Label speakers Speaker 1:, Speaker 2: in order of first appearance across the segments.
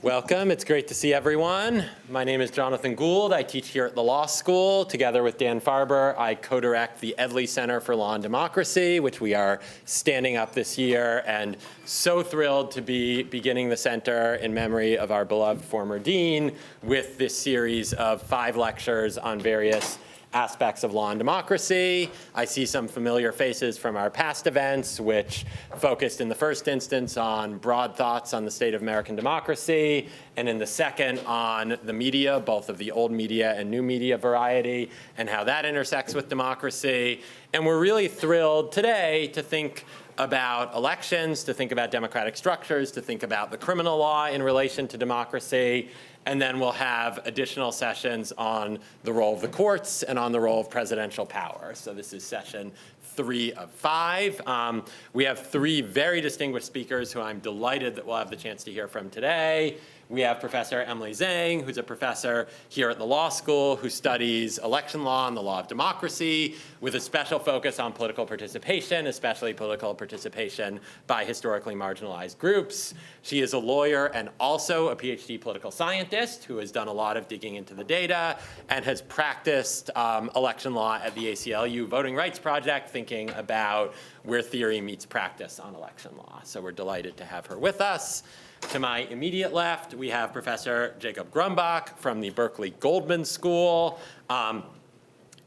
Speaker 1: Welcome. It's great to see everyone. My name is Jonathan Gould. I teach here at the law school. Together with Dan Farber, I co-direct the Edley Center for Law and Democracy, which we are standing up this year, and so thrilled to be beginning the center in memory of our beloved former dean with this series of 5 lectures on various aspects of law and democracy. I see some familiar faces from our past events, which focused in the first instance on broad thoughts on the state of American democracy, and in the second on the media, both of the old media and new media variety, and how that intersects with democracy. And we're really thrilled today to think about elections, to think about democratic structures, to think about the criminal law in relation to democracy. And then we'll have additional sessions on the role of the courts and on the role of presidential power. So this is session 3 of 5. We have 3 very distinguished speakers who I'm delighted that we'll have the chance to hear from today. We have Professor Emily Zhang, who's a professor here at the law school who studies election law and the law of democracy with a special focus on political participation, especially political participation by historically marginalized groups. She is a lawyer and also a PhD political scientist who has done a lot of digging into the data and has practiced election law at the ACLU Voting Rights Project, thinking about where theory meets practice on election law. So we're delighted to have her with us. To my immediate left, we have Professor Jacob Grumbach from the Berkeley Goldman School.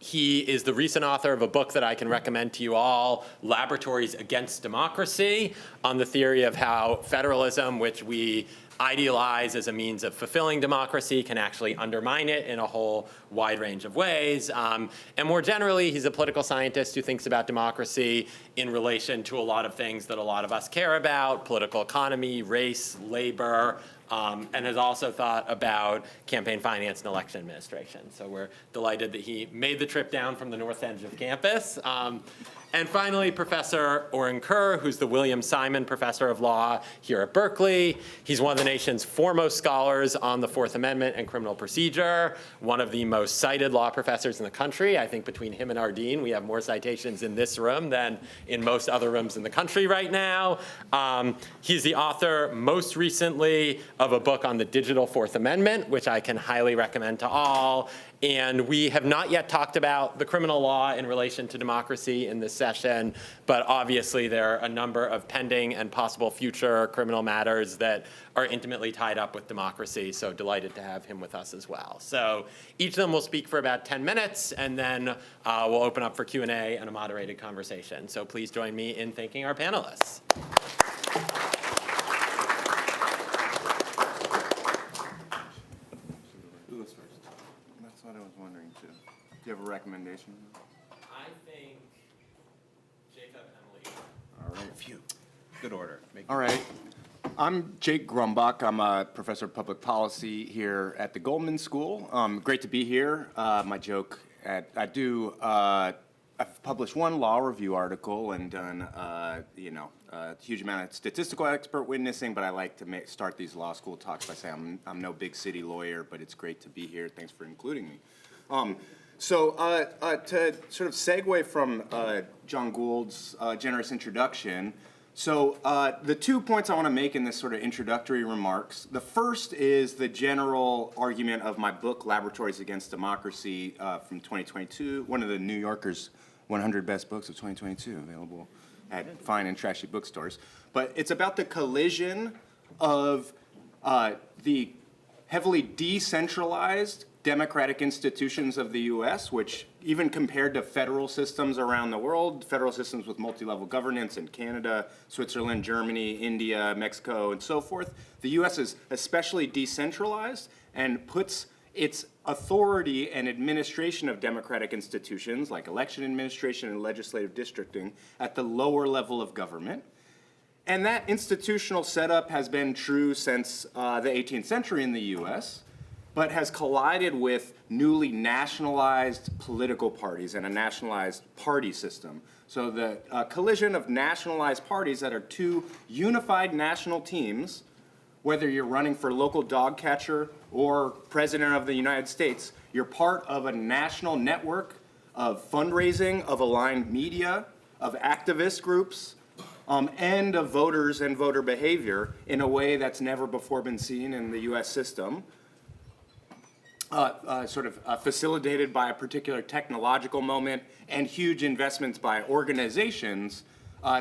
Speaker 1: He is the recent author of a book that I can recommend to you all, Laboratories Against Democracy, on the theory of how federalism, which we idealize as a means of fulfilling democracy, can actually undermine it in a whole wide range of ways. And more generally, he's a political scientist who thinks about democracy in relation to a lot of things that a lot of us care about: political economy, race, labor, and has also thought about campaign finance and election administration. So we're delighted that he made the trip down from the north end of campus. And finally, Professor Orin Kerr, who's the William Simon Professor of Law here at Berkeley. He's one of the nation's foremost scholars on the Fourth Amendment and criminal procedure, one of the most cited law professors in the country. I think between him and our dean, we have more citations in this room than in most other rooms in the country right now. He's the author, most recently, of a book on the digital Fourth Amendment, which I can highly recommend to all. And we have not yet talked about the criminal law in relation to democracy in this session, but obviously there are a number of pending and possible future criminal matters that are intimately tied up with democracy, so delighted to have him with us as well. So each of them will speak for about 10 minutes, and then we'll open up for Q&A and a moderated conversation. So please join me in thanking our panelists.
Speaker 2: What I was wondering too. Do you have a recommendation?
Speaker 1: I think Jacob, Emily.
Speaker 2: All right.
Speaker 3: Phew. Good order.
Speaker 2: All right. I'm Jake Grumbach. I'm a professor of public policy here at the Goldman School. Great to be here. My joke, I've published 1 law review article and done, a huge amount of statistical expert witnessing, but I like to start these law school talks by saying I'm no big city lawyer, but it's great to be here. Thanks for including me. To sort of segue from John Gould's generous introduction, the 2 points I want to make in this sort of introductory remarks. The first is the general argument of my book, Laboratories Against Democracy, from 2022, one of the New Yorker's 100 best books of 2022, available at fine and trashy bookstores. But it's about the collision of the heavily decentralized democratic institutions of the U.S., which even compared to federal systems around the world, federal systems with multi-level governance in Canada, Switzerland, Germany, India, Mexico, and so forth, the U.S. is especially decentralized and puts its authority and administration of democratic institutions like election administration and legislative districting at the lower level of government. And that institutional setup has been true since the 18th century in the U.S., but has collided with newly nationalized political parties and a nationalized party system. So the collision of nationalized parties that are 2 unified national teams, whether you're running for local dog catcher or president of the United States, you're part of a national network of fundraising, of aligned media, of activist groups, and of voters and voter behavior in a way that's never before been seen in the US system, facilitated by a particular technological moment and huge investments by organizations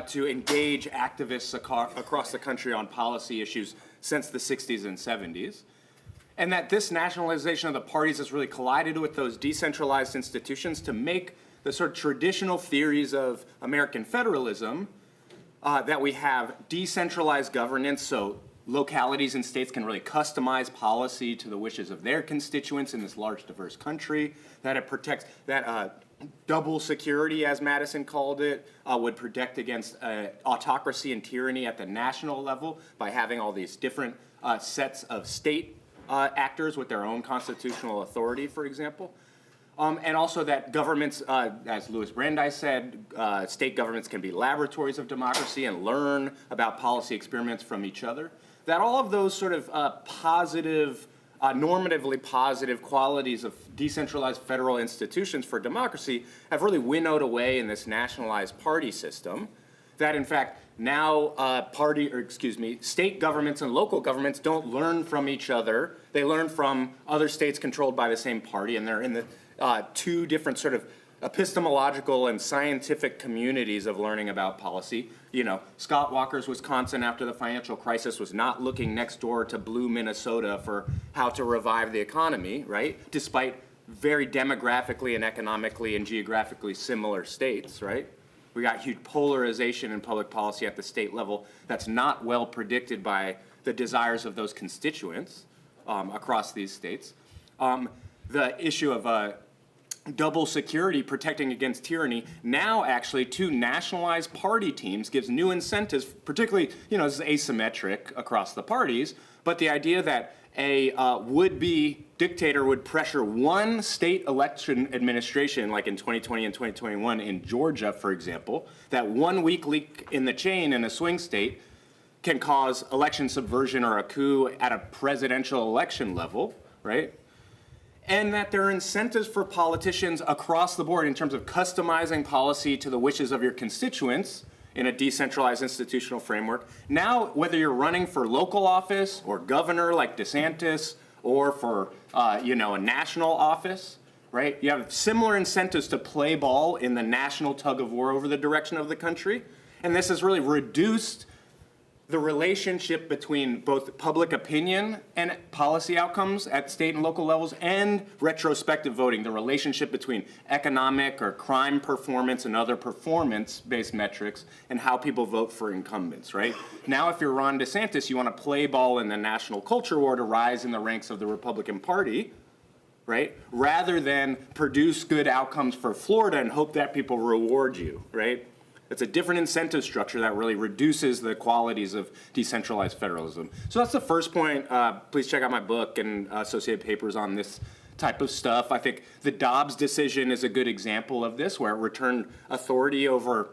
Speaker 2: to engage activists across the country on policy issues since the 60s and 70s. And that this nationalization of the parties has really collided with those decentralized institutions to make the sort of traditional theories of American federalism, that we have decentralized governance, so localities and states can really customize policy to the wishes of their constituents in this large, diverse country, that it protects, that double security, as Madison called it, would protect against autocracy and tyranny at the national level by having all these different sets of state actors with their own constitutional authority, for example. And also that governments, as Louis Brandeis said, state governments can be laboratories of democracy and learn about policy experiments from each other. That all of those sort of positive, normatively positive qualities of decentralized federal institutions for democracy have really winnowed away in this nationalized party system. That in fact now state governments and local governments don't learn from each other. They learn from other states controlled by the same party, and they're in the two different sort of epistemological and scientific communities of learning about policy. You know, Scott Walker's Wisconsin after the financial crisis was not looking next door to blue Minnesota for how to revive the economy, right? Despite very demographically and economically and geographically similar states, right? We got huge polarization in public policy at the state level that's not well predicted by the desires of those constituents across these states. The issue of double security protecting against tyranny now actually to nationalized party teams gives new incentives, particularly, you know, this is asymmetric across the parties, but the idea that a would-be dictator would pressure one state election administration, like in 2020 and 2021 in Georgia, for example, that 1 weak leak in the chain in a swing state can cause election subversion or a coup at a presidential election level, right? And that there are incentives for politicians across the board in terms of customizing policy to the wishes of your constituents in a decentralized institutional framework. Now, whether you're running for local office or governor like DeSantis or for a national office, right? You have similar incentives to play ball in the national tug of war over the direction of the country. And this has really reduced the relationship between both public opinion and policy outcomes at state and local levels and retrospective voting, the relationship between economic or crime performance and other performance-based metrics and how people vote for incumbents, right? Now, if you're Ron DeSantis, you want to play ball in the national culture war to rise in the ranks of the Republican Party, right? Rather than produce good outcomes for Florida and hope that people reward you, right? It's a different incentive structure that really reduces the qualities of decentralized federalism. So that's the first point. Please check out my book and associated papers on this type of stuff. I think the Dobbs decision is a good example of this, where it returned authority over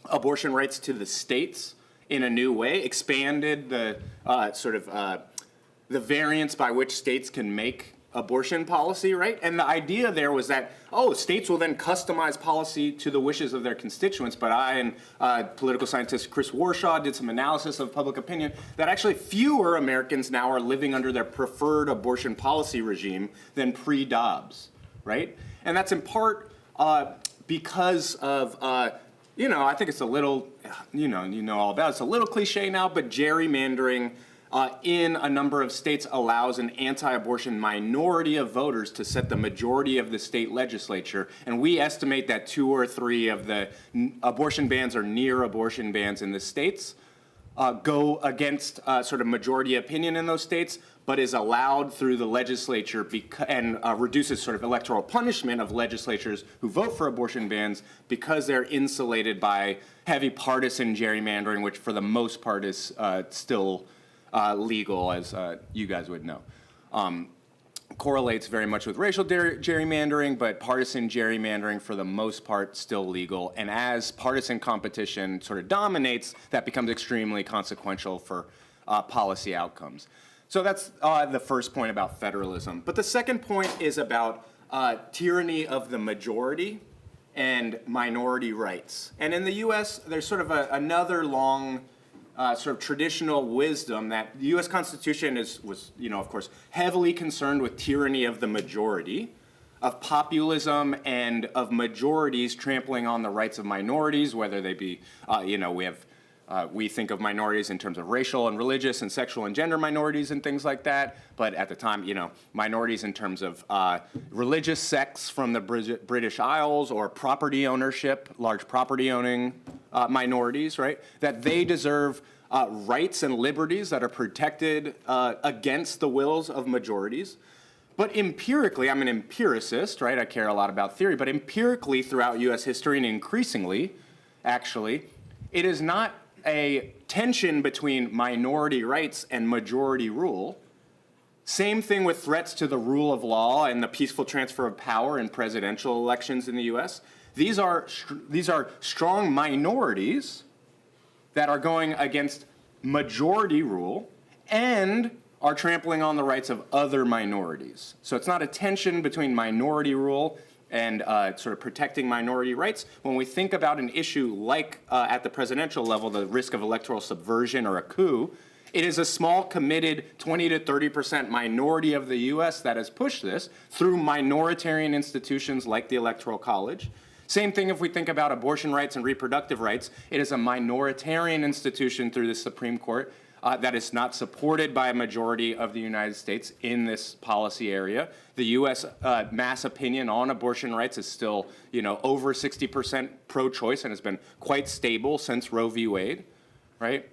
Speaker 2: abortion rights to the states in a new way, expanded the the variance by which states can make abortion policy, right? And the idea there was that, states will then customize policy to the wishes of their constituents. But I and political scientist Chris Warshaw did some analysis of public opinion that actually fewer Americans now are living under their preferred abortion policy regime than pre-Dobbs, right? And that's in part because of, I think it's a little, all about it. It's a little cliche now, but gerrymandering in a number of states allows an anti-abortion minority of voters to set the majority of the state legislature. And we estimate that 2 or 3 of the abortion bans or near abortion bans in the states go against sort of majority opinion in those states, but is allowed through the legislature and reduces sort of electoral punishment of legislatures who vote for abortion bans because they're insulated by heavy partisan gerrymandering, which for the most part is still legal, as you guys would know. Correlates very much with racial gerrymandering, but partisan gerrymandering for the most part still legal. And as partisan competition sort of dominates, that becomes extremely consequential for policy outcomes. So that's the first point about federalism. But the second point is about tyranny of the majority, and minority rights. And in the US, there's sort of another long sort of traditional wisdom that the US Constitution was, of course, heavily concerned with tyranny of the majority, of populism, and of majorities trampling on the rights of minorities, whether they be, we think of minorities in terms of racial and religious and sexual and gender minorities and things like that. But at the time, minorities in terms of religious sects from the British Isles or property ownership, large property owning minorities, right? That they deserve rights and liberties that are protected against the wills of majorities. But empirically, I'm an empiricist, right? I care a lot about theory, but empirically throughout US history and increasingly, actually, it is not a tension between minority rights and majority rule. Same thing with threats to the rule of law and the peaceful transfer of power in presidential elections in the US. These are strong minorities that are going against majority rule and are trampling on the rights of other minorities. So it's not a tension between minority rule and sort of protecting minority rights. When we think about an issue like at the presidential level, the risk of electoral subversion or a coup, it is a small committed 20 to 30% minority of the US that has pushed this through minoritarian institutions like the Electoral College. Same thing if we think about abortion rights and reproductive rights. It is a minoritarian institution through the Supreme Court that is not supported by a majority of the United States in this policy area. The U.S. Mass opinion on abortion rights is still, over 60% pro-choice and has been quite stable since Roe v. Wade, right?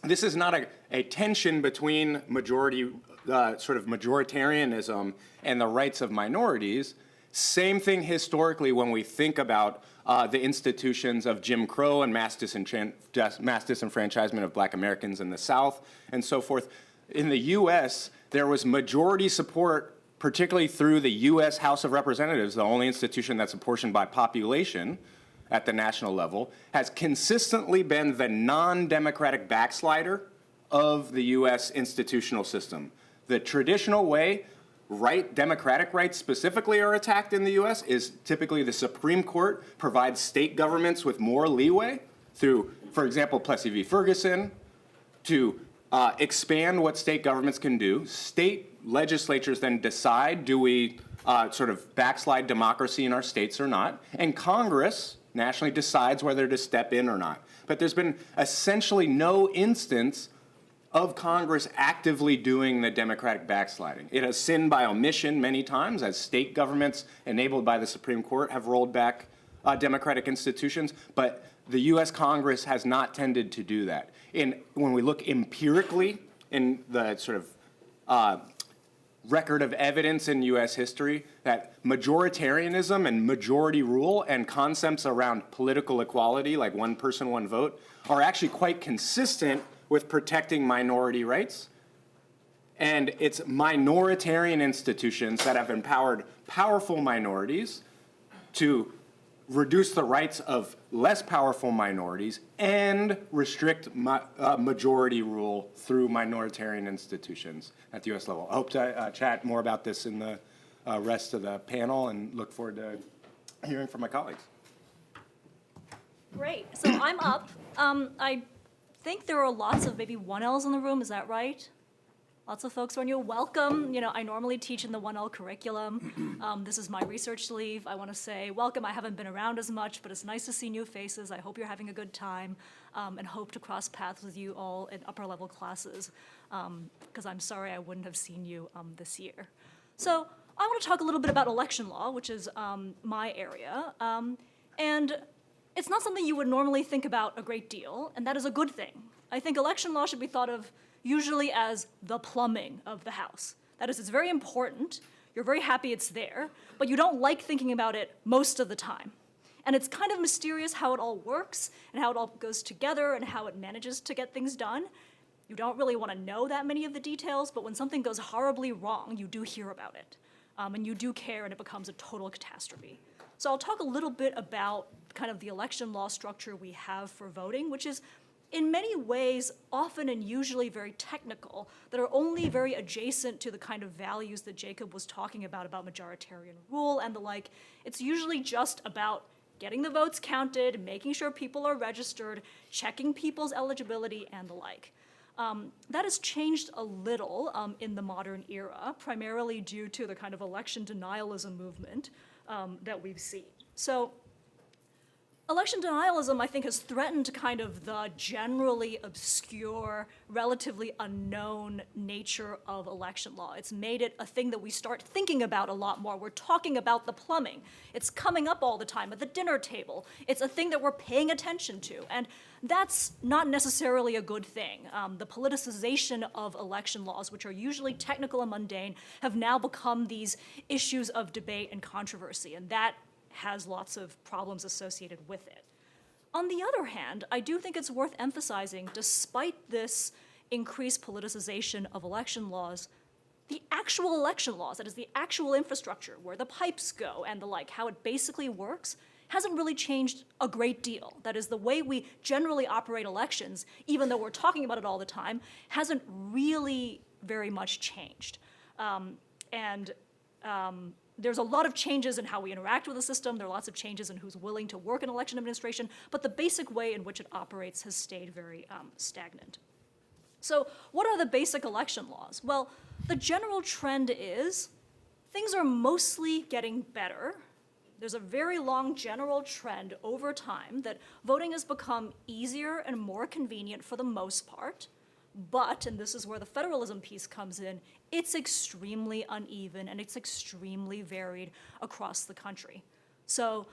Speaker 2: This is not a tension between sort of majoritarianism and the rights of minorities. Same thing historically when we think about the institutions of Jim Crow and mass disenfranchisement of Black Americans in the South and so forth. In the U.S., there was majority support, particularly through the U.S. House of Representatives, the only institution that's apportioned by population at the national level, has consistently been the non-democratic backslider of the U.S. institutional system. The traditional way democratic rights specifically are attacked in the U.S. is typically the Supreme Court provides state governments with more leeway through, for example, Plessy v. Ferguson, to expand what state governments can do. State legislatures then decide, do we sort of backslide democracy in our states or not? And Congress nationally decides whether to step in or not. But there's been essentially no instance of Congress actively doing the democratic backsliding. It has sinned by omission many times as state governments enabled by the Supreme Court have rolled back democratic institutions, but the U.S. Congress has not tended to do that. When we look empirically in the sort of record of evidence in U.S. history, that majoritarianism and majority rule and concepts around political equality, like one person, one vote, are actually quite consistent with protecting minority rights. And it's minoritarian institutions that have empowered powerful minorities to reduce the rights of less powerful minorities and restrict majority rule through minoritarian institutions at the U.S. level. I hope to chat more about this in the rest of the panel and look forward to hearing from my colleagues.
Speaker 3: Great. So I'm up. I think there are lots of maybe 1Ls in the room. Is that right? Lots of folks when you're welcome. I normally teach in the 1L curriculum. This is my research leave. I want to say welcome. I haven't been around as much, but it's nice to see new faces. I hope you're having a good time and hope to cross paths with you all in upper level classes because I'm sorry I wouldn't have seen you this year. So I want to talk a little bit about election law, which is my area. And it's not something you would normally think about a great deal, and that is a good thing. I think election law should be thought of usually as the plumbing of the House. That is, it's very important, you're very happy it's there, but you don't like thinking about it most of the time. And it's kind of mysterious how it all works, and how it all goes together, and how it manages to get things done. You don't really want to know that many of the details, but when something goes horribly wrong, you do hear about it. And you do care, and it becomes a total catastrophe. So I'll talk a little bit about kind of the election law structure we have for voting, which is in many ways often and usually very technical, that are only very adjacent to the kind of values that Jacob was talking about majoritarian rule and the like. It's usually just about getting the votes counted, making sure people are registered, checking people's eligibility, and the like. That has changed a little in the modern era, primarily due to the kind of election denialism movement that we've seen. So election denialism, I think, has threatened kind of the generally obscure, relatively unknown nature of election law. It's made it a thing that we start thinking about a lot more. We're talking about the plumbing. It's coming up all the time at the dinner table. It's a thing that we're paying attention to. And that's not necessarily a good thing. The politicization of election laws, which are usually technical and mundane, have now become these issues of debate and controversy. And that has lots of problems associated with it. On the other hand, I do think it's worth emphasizing, despite this increased politicization of election laws, the actual election laws, that is the actual infrastructure, where the pipes go and the like, how it basically works, hasn't really changed a great deal. That is, the way we generally operate elections, even though we're talking about it all the time, hasn't really very much changed. There's a lot of changes in how we interact with the system. There are lots of changes in who's willing to work in election administration, but the basic way in which it operates has stayed very stagnant. So what are the basic election laws? Well, the general trend is things are mostly getting better. There's a very long general trend over time that voting has become easier and more convenient for the most part. But, and this is where the federalism piece comes in, it's extremely uneven and it's extremely varied across the country. So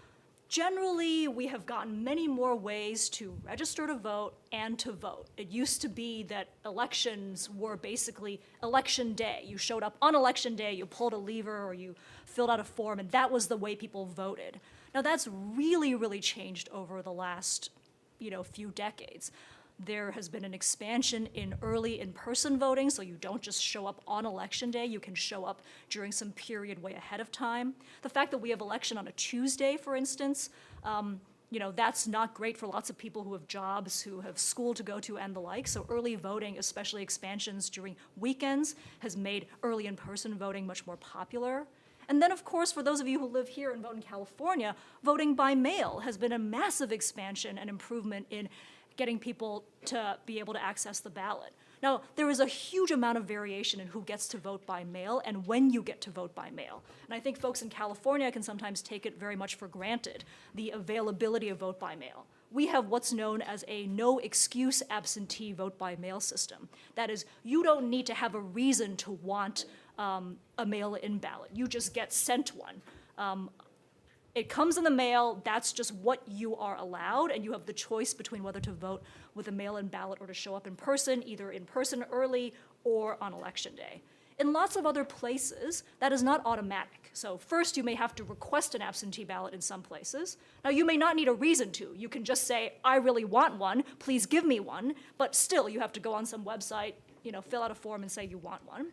Speaker 3: generally, we have gotten many more ways to register to vote and to vote. It used to be that elections were basically election day. You showed up on election day, you pulled a lever or you filled out a form, and that was the way people voted. Now that's really, really changed over the last, few decades. There has been an expansion in early in-person voting, so you don't just show up on election day, you can show up during some period way ahead of time. The fact that we have election on a Tuesday, for instance, that's not great for lots of people who have jobs, who have school to go to, and the like. So early voting, especially expansions during weekends, has made early in-person voting much more popular. And then, of course, for those of you who live here and vote in California, voting by mail has been a massive expansion and improvement in getting people to be able to access the ballot. Now, there is a huge amount of variation in who gets to vote by mail and when you get to vote by mail. And I think folks in California can sometimes take it very much for granted, the availability of vote by mail. We have what's known as a no-excuse absentee vote by mail system. That is, you don't need to have a reason to want a mail-in ballot. You just get sent one. It comes in the mail, that's just what you are allowed, and you have the choice between whether to vote with a mail-in ballot or to show up in person, either in person early or on election day. In lots of other places, that is not automatic. So first, you may have to request an absentee ballot in some places. Now, you may not need a reason to. You can just say, I really want one, please give me one, but still, you have to go on some website, fill out a form and say you want one.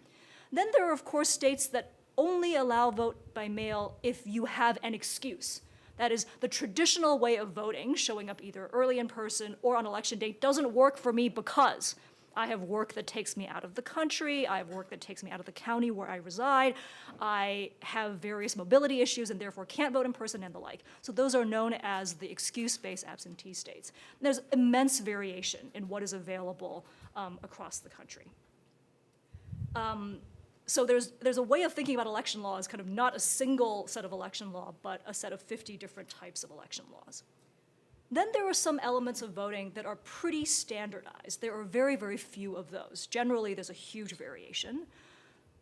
Speaker 3: Then there are, of course, states that only allow vote by mail if you have an excuse. That is, the traditional way of voting, showing up either early in person or on election day, doesn't work for me because I have work that takes me out of the country, I have work that takes me out of the county where I reside, I have various mobility issues and therefore can't vote in person and the like. So those are known as the excuse-based absentee states. And there's immense variation in what is available across the country. So there's a way of thinking about election law as kind of not a single set of election law, but a set of 50 different types of election laws. Then there are some elements of voting that are pretty standardized. There are very, very few of those. Generally, there's a huge variation.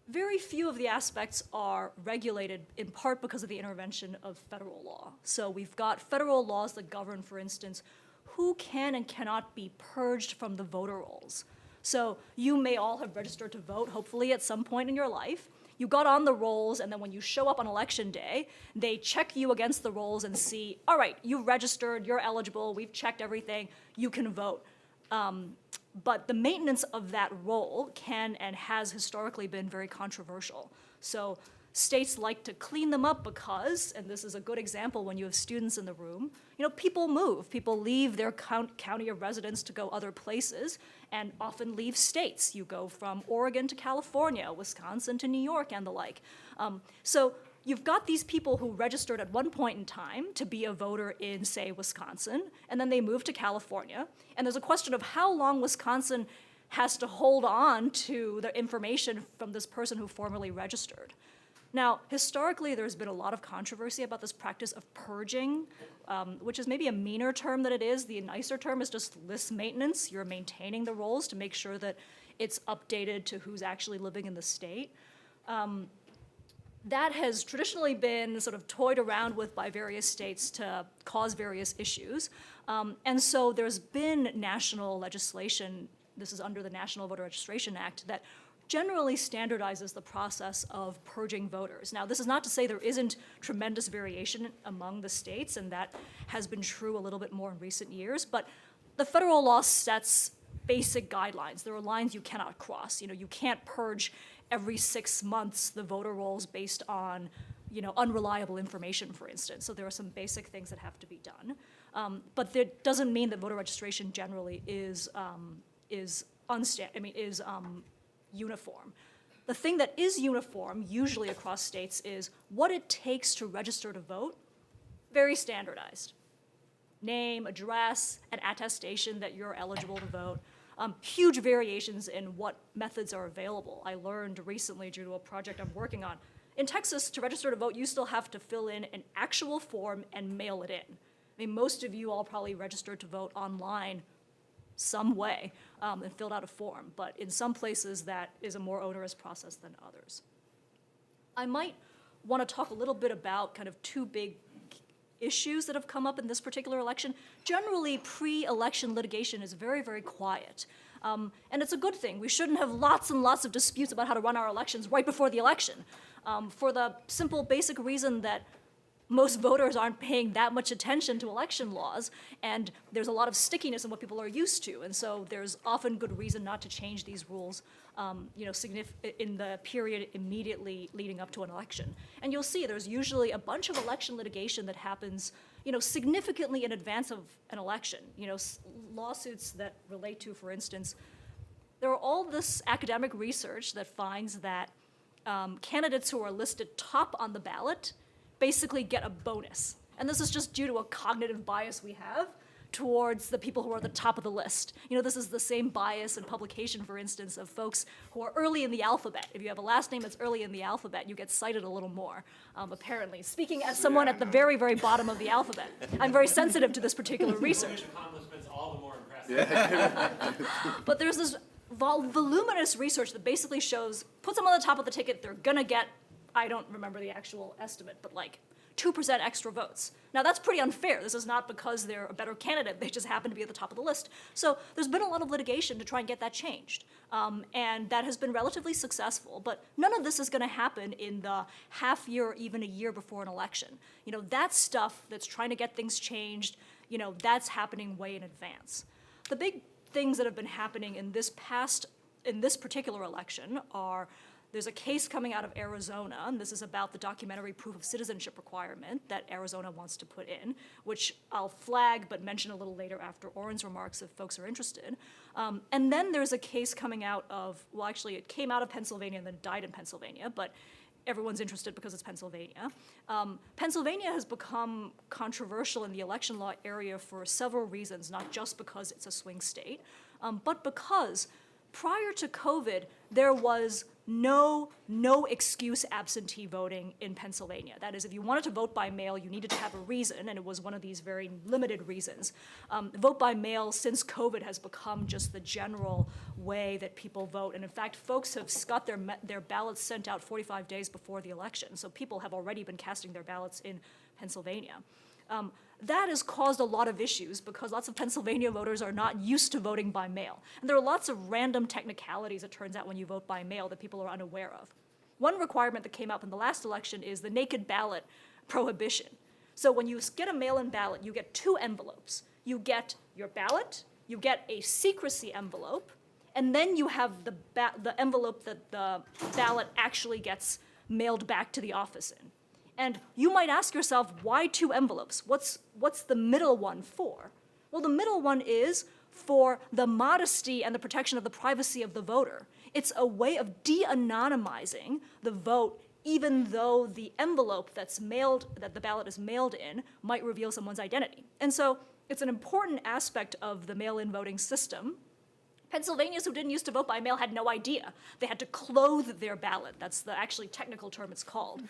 Speaker 3: Very few of the aspects are regulated in part because of the intervention of federal law. So we've got federal laws that govern, for instance, who can and cannot be purged from the voter rolls. So you may all have registered to vote, hopefully at some point in your life. You got on the rolls, and then when you show up on election day, they check you against the rolls and see, all right, you've registered, you're eligible, we've checked everything, you can vote. But the maintenance of that roll can and has historically been very controversial. So states like to clean them up because, and this is a good example when you have students in the room, people move. People leave their county of residence to go other places and often leave states. You go from Oregon to California, Wisconsin to New York and the like. So you've got these people who registered at one point in time to be a voter in, say, Wisconsin, and then they moved to California. And there's a question of how long Wisconsin has to hold on to the information from this person who formerly registered. Now, historically, there's been a lot of controversy about this practice of purging, which is maybe a meaner term than it is. The nicer term is just list maintenance. You're maintaining the rolls to make sure that it's updated to who's actually living in the state. That has traditionally been sort of toyed around with by various states to cause various issues. And so there's been national legislation, this is under the National Voter Registration Act, that generally standardizes the process of purging voters. Now, this is not to say there isn't tremendous variation among the states, and that has been true a little bit more in recent years, but the federal law sets basic guidelines. There are lines you cannot cross. You can't purge every 6 months the voter rolls based on, unreliable information, for instance. So there are some basic things that have to be done. But that doesn't mean that voter registration generally is uniform. The thing that is uniform, usually across states, is what it takes to register to vote. Very standardized. Name, address, an attestation that you're eligible to vote. Huge variations in what methods are available. I learned recently, due to a project I'm working on, in Texas, to register to vote, you still have to fill in an actual form and mail it in. I mean, most of you all probably registered to vote online some way and filled out a form, but in some places that is a more onerous process than others. I might want to talk a little bit about kind of two big issues that have come up in this particular election. Generally, pre-election litigation is very, very quiet. And it's a good thing. We shouldn't have lots and lots of disputes about how to run our elections right before the election, for the simple, basic reason that most voters aren't paying that much attention to election laws, and there's a lot of stickiness in what people are used to, and so there's often good reason not to change these rules in the period immediately leading up to an election. And you'll see there's usually a bunch of election litigation that happens significantly in advance of an election. Lawsuits that relate to, for instance, there are all this academic research that finds that candidates who are listed top on the ballot basically get a bonus. And this is just due to a cognitive bias we have towards the people who are at the top of the list. This is the same bias in publication, for instance, of folks who are early in the alphabet. If you have a last name that's early in the alphabet, you get cited a little more, apparently. Speaking as someone at the very, very bottom of the alphabet, I'm very sensitive to this particular research.
Speaker 1: Accomplishments all the more impressive.
Speaker 3: But there's this voluminous research that basically shows, puts them on the top of the ticket, they're gonna get, I don't remember the actual estimate, but like 2% extra votes. Now that's pretty unfair. This is not because they're a better candidate, they just happen to be at the top of the list. So there's been a lot of litigation to try and get that changed. And that has been relatively successful, but none of this is gonna happen in the half year or even a year before an election. That stuff that's trying to get things changed, that's happening way in advance. The big things that have been happening in this particular election are, there's a case coming out of Arizona, and this is about the documentary proof of citizenship requirement that Arizona wants to put in, which I'll flag but mention a little later after Orin's remarks if folks are interested. And then there's a case coming out of, well, actually it came out of Pennsylvania and then died in Pennsylvania, but everyone's interested because it's Pennsylvania. Pennsylvania has become controversial in the election law area for several reasons, not just because it's a swing state, but because prior to COVID, there was no excuse absentee voting in Pennsylvania. That is, if you wanted to vote by mail, you needed to have a reason, and it was one of these very limited reasons. Vote by mail since COVID has become just the general way that people vote, and in fact, folks have got their ballots sent out 45 days before the election, so people have already been casting their ballots in Pennsylvania. That has caused a lot of issues because lots of Pennsylvania voters are not used to voting by mail. And there are lots of random technicalities, it turns out, when you vote by mail that people are unaware of. One requirement that came up in the last election is the naked ballot prohibition. So when you get a mail-in ballot, you get two envelopes. You get your ballot, you get a secrecy envelope, and then you have the envelope that the ballot actually gets mailed back to the office in. And you might ask yourself, why two envelopes? What's the middle one for? Well, the middle one is for the modesty and the protection of the privacy of the voter. It's a way of de-anonymizing the vote even though the envelope that the ballot is mailed in might reveal someone's identity. And so it's an important aspect of the mail-in voting system. Pennsylvanians who didn't used to vote by mail had no idea. They had to clothe their ballot. That's the actually technical term it's called.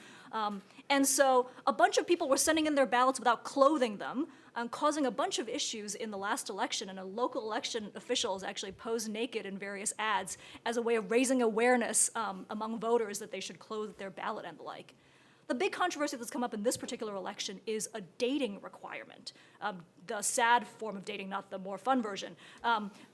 Speaker 3: And so a bunch of people were sending in their ballots without clothing them, causing a bunch of issues in the last election. And a local election officials actually posed naked in various ads as a way of raising awareness among voters that they should clothe their ballot and the like. The big controversy that's come up in this particular election is a dating requirement. The sad form of dating, not the more fun version.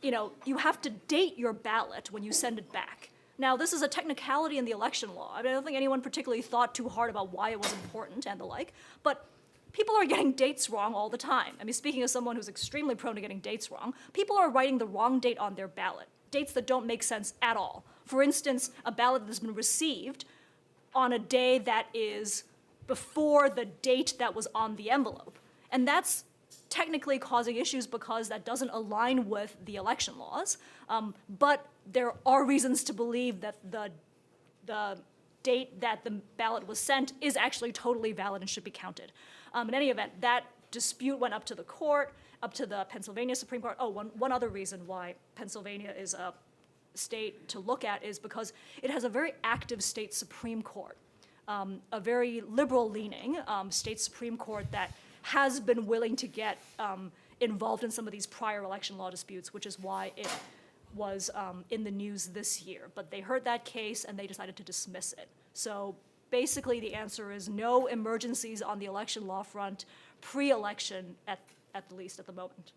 Speaker 3: You have to date your ballot when you send it back. Now, this is a technicality in the election law. I don't think anyone particularly thought too hard about why it was important and the like, but people are getting dates wrong all the time. I mean, speaking as someone who's extremely prone to getting dates wrong, people are writing the wrong date on their ballot, dates that don't make sense at all. For instance, a ballot that has been received on a day that is before the date that was on the envelope. And that's technically causing issues because that doesn't align with the election laws. But there are reasons to believe that the date that the ballot was sent is actually totally valid and should be counted. In any event, that dispute went up to the court, up to the Pennsylvania Supreme Court. Oh, one other reason why Pennsylvania is a state to look at is because it has a very active state Supreme Court, a very liberal-leaning state Supreme Court that has been willing to get involved in some of these prior election law disputes, which is why it was in the news this year. But they heard that case and they decided to dismiss it. So basically the answer is no emergencies on the election law front pre-election at the least at the moment.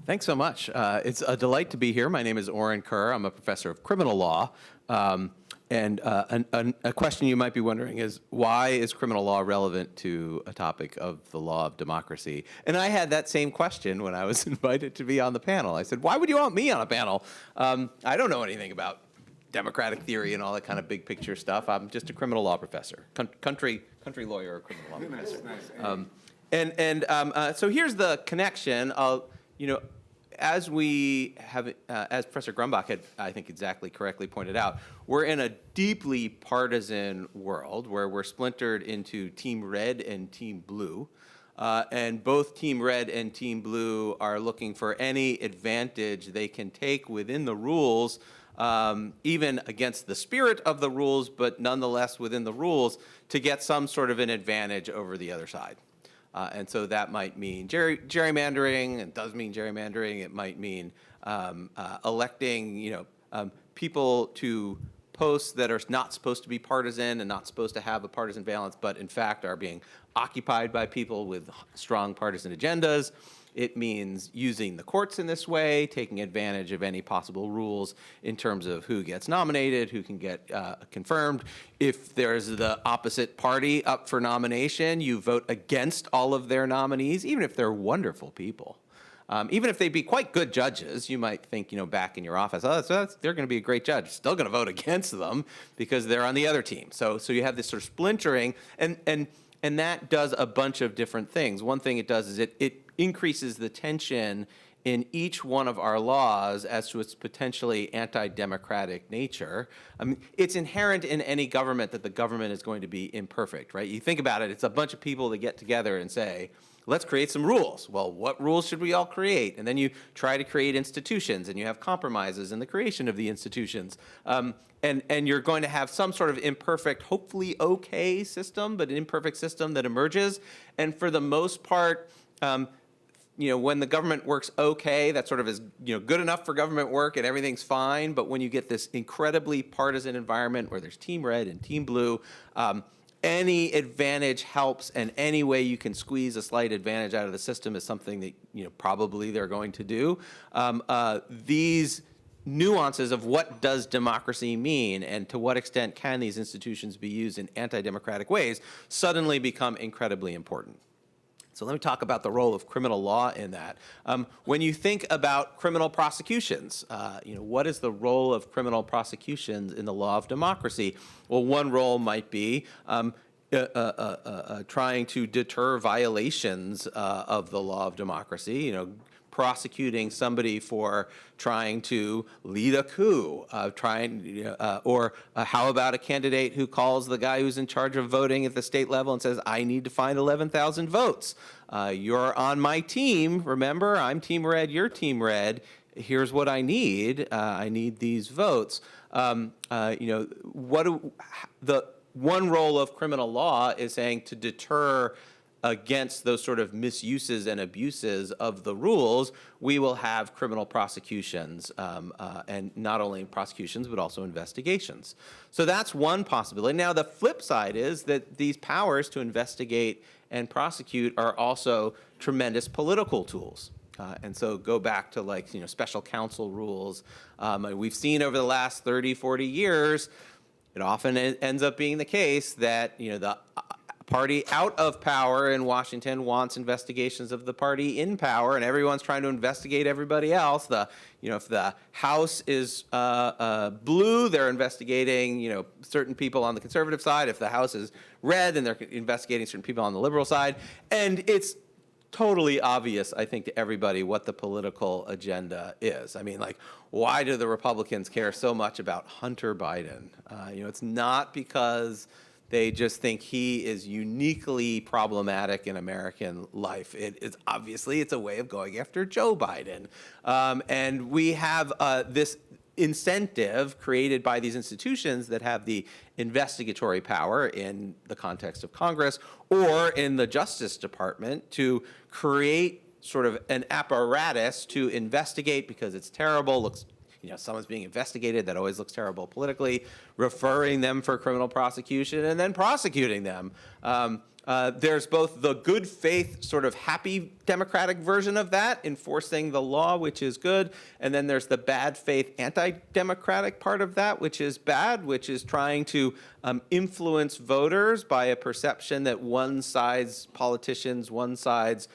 Speaker 4: Thanks so much. It's a delight to be here. My name is Orin Kerr. I'm a professor of criminal law. And a question you might be wondering is, why is criminal law relevant to a topic of the law of democracy? And I had that same question when I was invited to be on the panel. I said, why would you want me on a panel? I don't know anything about democratic theory and all that kind of big picture stuff. I'm just a criminal law professor, country lawyer or criminal law professor. So here's the connection. As we have, as Professor Grumbach had, I think, exactly correctly pointed out, we're in a deeply partisan world where we're splintered into Team Red and Team Blue. And both Team Red and Team Blue are looking for any advantage they can take within the rules, even against the spirit of the rules, but nonetheless within the rules, to get some sort of an advantage over the other side. And so that might mean gerrymandering. It does mean gerrymandering. It might mean electing, people to posts that are not supposed to be partisan and not supposed to have a partisan balance, but in fact are being occupied by people with strong partisan agendas. It means using the courts in this way, taking advantage of any possible rules in terms of who gets nominated, who can get confirmed. If there's the opposite party up for nomination, you vote against all of their nominees, even if they're wonderful people. Even if they'd be quite good judges, you might think, back in your office, they're going to be a great judge. Still going to vote against them because they're on the other team. So you have this sort of splintering, and that does a bunch of different things. One thing it does is it increases the tension in each one of our laws as to its potentially anti-democratic nature. I mean, it's inherent in any government that the government is going to be imperfect, right? You think about it, it's a bunch of people that get together and say, let's create some rules. Well, what rules should we all create? And then you try to create institutions, and you have compromises in the creation of the institutions. And you're going to have some sort of imperfect, hopefully okay system, but an imperfect system that emerges. And for the most part, when the government works okay, that sort of is good enough for government work and everything's fine. But when you get this incredibly partisan environment where there's Team Red and Team Blue, any advantage helps, and any way you can squeeze a slight advantage out of the system is something that probably they're going to do. These nuances of what does democracy mean and to what extent can these institutions be used in anti-democratic ways suddenly become incredibly important. So let me talk about the role of criminal law in that. When you think about criminal prosecutions, what is the role of criminal prosecutions in the law of democracy? Well, one role might be trying to deter violations of the law of democracy, prosecuting somebody for trying to lead a coup, or how about a candidate who calls the guy who's in charge of voting at the state level and says, I need to find 11,000 votes. You're on my team, remember? I'm team red, you're team red. Here's what I need. I need these votes. The one role of criminal law is saying to deter against those sort of misuses and abuses of the rules, we will have criminal prosecutions, and not only prosecutions, but also investigations. So that's one possibility. Now, the flip side is that these powers to investigate and prosecute are also tremendous political tools. And so go back to special counsel rules. We've seen over the last 30, 40 years, it often ends up being the case that, the party out of power in Washington wants investigations of the party in power, and everyone's trying to investigate everybody else. If the House is blue, they're investigating, certain people on the conservative side. If the House is red, then they're investigating certain people on the liberal side. And it's totally obvious, I think, to everybody what the political agenda is. I mean, why do the Republicans care so much about Hunter Biden? It's not because they just think he is uniquely problematic in American life. It's a way of going after Joe Biden. And we have this incentive created by these institutions that have the investigatory power in the context of Congress or in the Justice Department to create sort of an apparatus to investigate because it's terrible, someone's being investigated, that always looks terrible politically, referring them for criminal prosecution and then prosecuting them. There's both the good faith sort of happy democratic version of that, enforcing the law, which is good, and then there's the bad faith anti-democratic part of that, which is bad, which is trying to influence voters by a perception that one side's politicians, one side's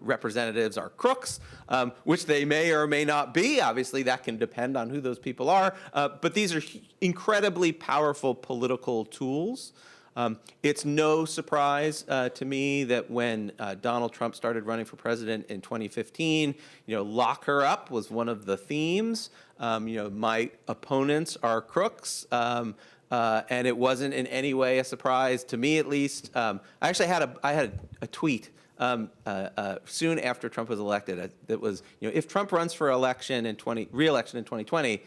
Speaker 4: representatives are crooks, which they may or may not be. Obviously, that can depend on who those people are. But these are incredibly powerful political tools. It's no surprise to me that when Donald Trump started running for president in 2015, lock her up was one of the themes. My opponents are crooks. And it wasn't in any way a surprise to me, at least. I actually had a tweet soon after Trump was elected that was, if Trump runs for re-election in 2020,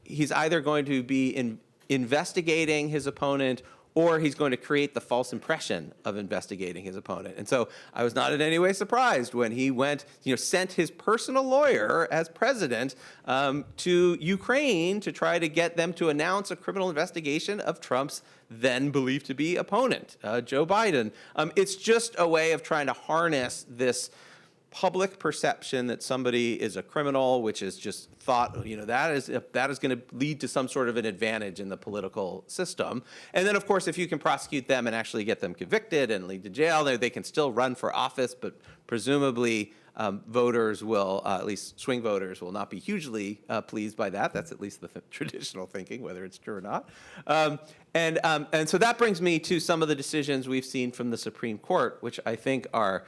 Speaker 4: he's either going to be investigating his opponent or he's going to create the false impression of investigating his opponent. And so I was not in any way surprised when he sent his personal lawyer as president to Ukraine to try to get them to announce a criminal investigation of Trump's then believed to be opponent, Joe Biden. It's just a way of trying to harness this public perception that somebody is a criminal, which is just thought, that is going to lead to some sort of an advantage in the political system. And then, of course, if you can prosecute them and actually get them convicted and lead to jail, they can still run for office, but presumably voters will, at least swing voters, will not be hugely pleased by that. That's at least the traditional thinking, whether it's true or not. And so that brings me to some of the decisions we've seen from the Supreme Court, which I think are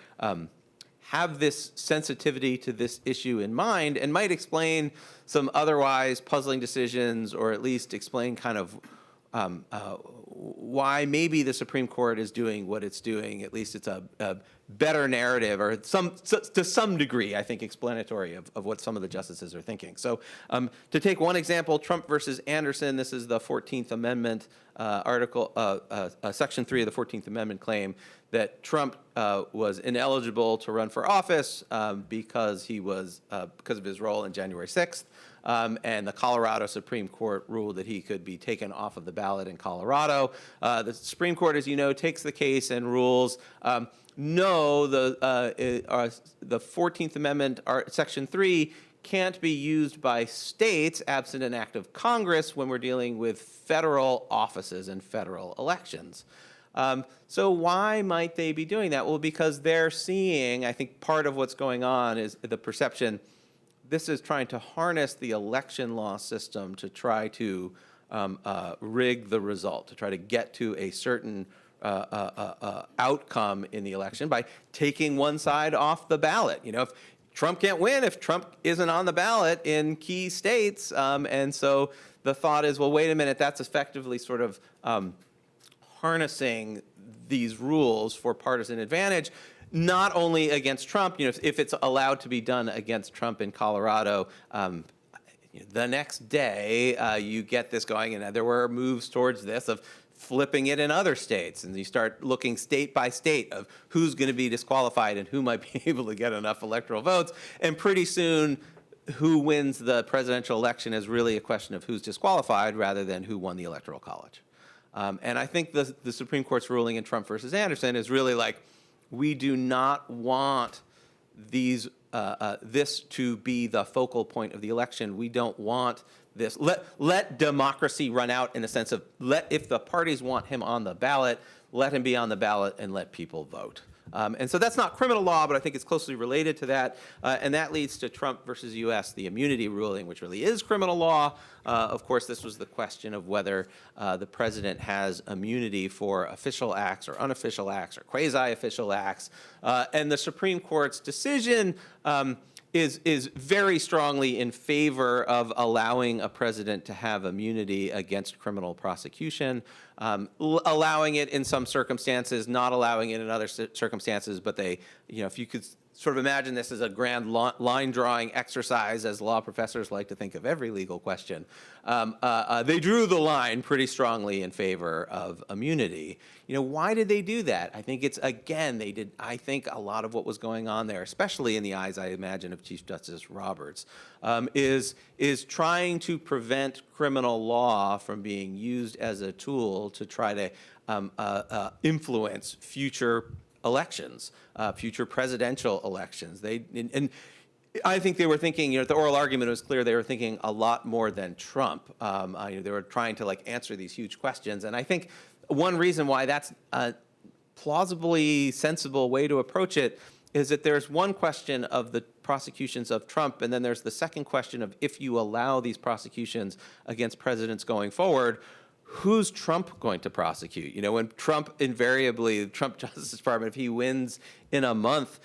Speaker 4: have this sensitivity to this issue in mind and might explain some otherwise puzzling decisions, or at least explain kind of why maybe the Supreme Court is doing what it's doing. At least it's a better narrative, or to some degree, I think, explanatory of what some of the justices are thinking. So to take one example, Trump versus Anderson, this is the 14th Amendment article, Section 3 of the 14th Amendment claim that Trump was ineligible to run for office because of his role in January 6th. And the Colorado Supreme Court ruled that he could be taken off of the ballot in Colorado. The Supreme Court, as you know, takes the case and rules, no, the 14th Amendment, Section 3, can't be used by states absent an act of Congress when we're dealing with federal offices and federal elections. So why might they be doing that? Well, because they're seeing, I think part of what's going on is the perception, this is trying to harness the election law system to try to rig the result, to try to get to a certain outcome in the election by taking one side off the ballot. If Trump can't win, if Trump isn't on the ballot in key states, and so the thought is, well, wait a minute, that's effectively sort of harnessing these rules for partisan advantage, not only against Trump. If it's allowed to be done against Trump in Colorado, the next day you get this going, and there were moves towards this of flipping it in other states, and you start looking state by state of who's going to be disqualified and who might be able to get enough electoral votes, and pretty soon who wins the presidential election is really a question of who's disqualified rather than who won the Electoral College. And I think the Supreme Court's ruling in Trump versus Anderson is really like, we do not want this to be the focal point of the election. We don't want this. Let democracy run out in the sense of if the parties want him on the ballot, let him be on the ballot and let people vote. And so that's not criminal law, but I think it's closely related to that. And that leads to Trump versus U.S., the immunity ruling, which really is criminal law. Of course, this was the question of whether the president has immunity for official acts or unofficial acts or quasi-official acts. And the Supreme Court's decision is very strongly in favor of allowing a president to have immunity against criminal prosecution, allowing it in some circumstances, not allowing it in other circumstances. But they, if you could sort of imagine this as a grand line drawing exercise, as law professors like to think of every legal question, they drew the line pretty strongly in favor of immunity. Why did they do that? I think it's, again, I think a lot of what was going on there, especially in the eyes, I imagine, of Chief Justice Roberts, is trying to prevent criminal law from being used as a tool to try to influence future elections, future presidential elections. And I think they were thinking, the oral argument was clear, they were thinking a lot more than Trump. They were trying to answer these huge questions. And I think one reason why that's a plausibly sensible way to approach it is that there's one question of the prosecutions of Trump, and then there's the second question of, if you allow these prosecutions against presidents going forward, who's Trump going to prosecute? When Trump invariably, the Trump Justice Department, if he wins in a month,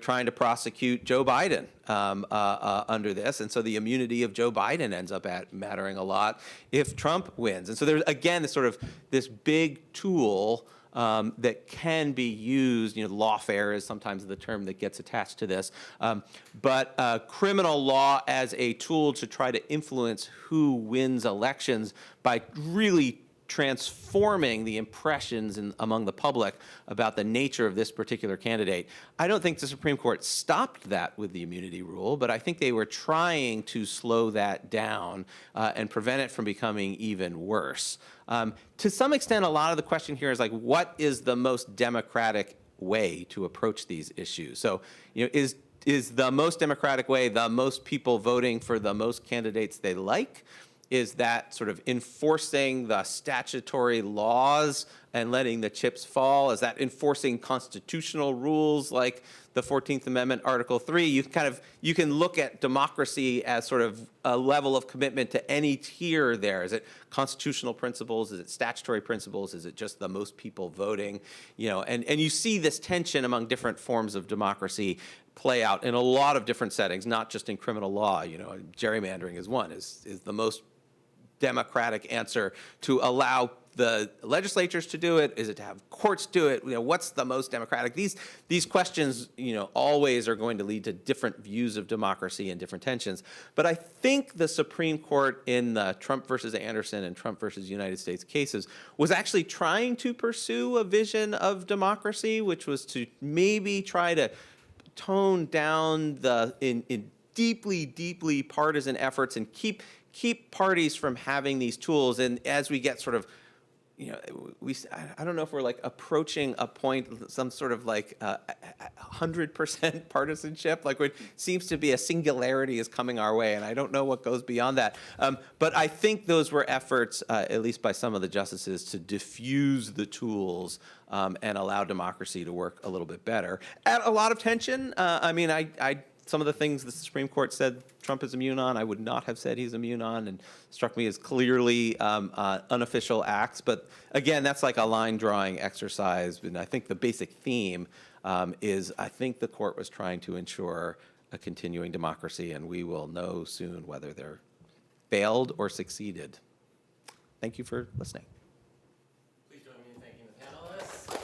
Speaker 4: trying to prosecute Joe Biden under this. And so the immunity of Joe Biden ends up mattering a lot if Trump wins. And so there's, again, this big tool that can be used. Lawfare is sometimes the term that gets attached to this. But criminal law as a tool to try to influence who wins elections by really transforming the impressions among the public about the nature of this particular candidate. I don't think the Supreme Court stopped that with the immunity rule, but I think they were trying to slow that down and prevent it from becoming even worse. To some extent, a lot of the question here is what is the most democratic way to approach these issues? So, is the most democratic way the most people voting for the most candidates they like? Is that sort of enforcing the statutory laws and letting the chips fall? Is that enforcing constitutional rules like the 14th Amendment, Article 3? You can look at democracy as sort of a level of commitment to any tier there. Is it constitutional principles? Is it statutory principles? Is it just the most people voting? And you see this tension among different forms of democracy play out in a lot of different settings, not just in criminal law. Gerrymandering is one, is the most democratic answer to allow the legislatures to do it? Is it to have courts do it? What's the most democratic? These questions, always are going to lead to different views of democracy and different tensions. But I think the Supreme Court in the Trump versus Anderson and Trump versus United States cases was actually trying to pursue a vision of democracy, which was to maybe try to tone down in deeply, deeply partisan efforts and keep parties from having these tools. And as we get sort of, I don't know if we're approaching a point, some sort of 100% partisanship, what seems to be a singularity is coming our way. And I don't know what goes beyond that. But I think those were efforts, at least by some of the justices, to diffuse the tools and allow democracy to work a little bit better. At a lot of tension, I some of the things the Supreme Court said Trump is immune on, I would not have said he's immune on, and struck me as clearly unofficial acts. But again, that's like a line drawing exercise. And I think the basic theme is I think the court was trying to ensure a continuing democracy, and we will know soon whether they're failed or succeeded. Thank you for listening.
Speaker 1: Please join me in thanking the panelists.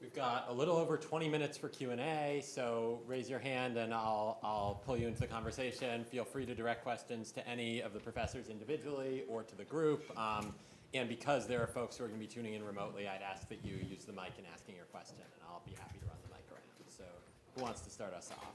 Speaker 1: We've got a little over 20 minutes for Q&A, so raise your hand and I'll pull you into the conversation. Feel free to direct questions to any of the professors individually or to the group. And because there are folks who are going to be tuning in remotely, I'd ask that you use the mic in asking your question, and I'll be happy to run the mic around. So who wants to start us off?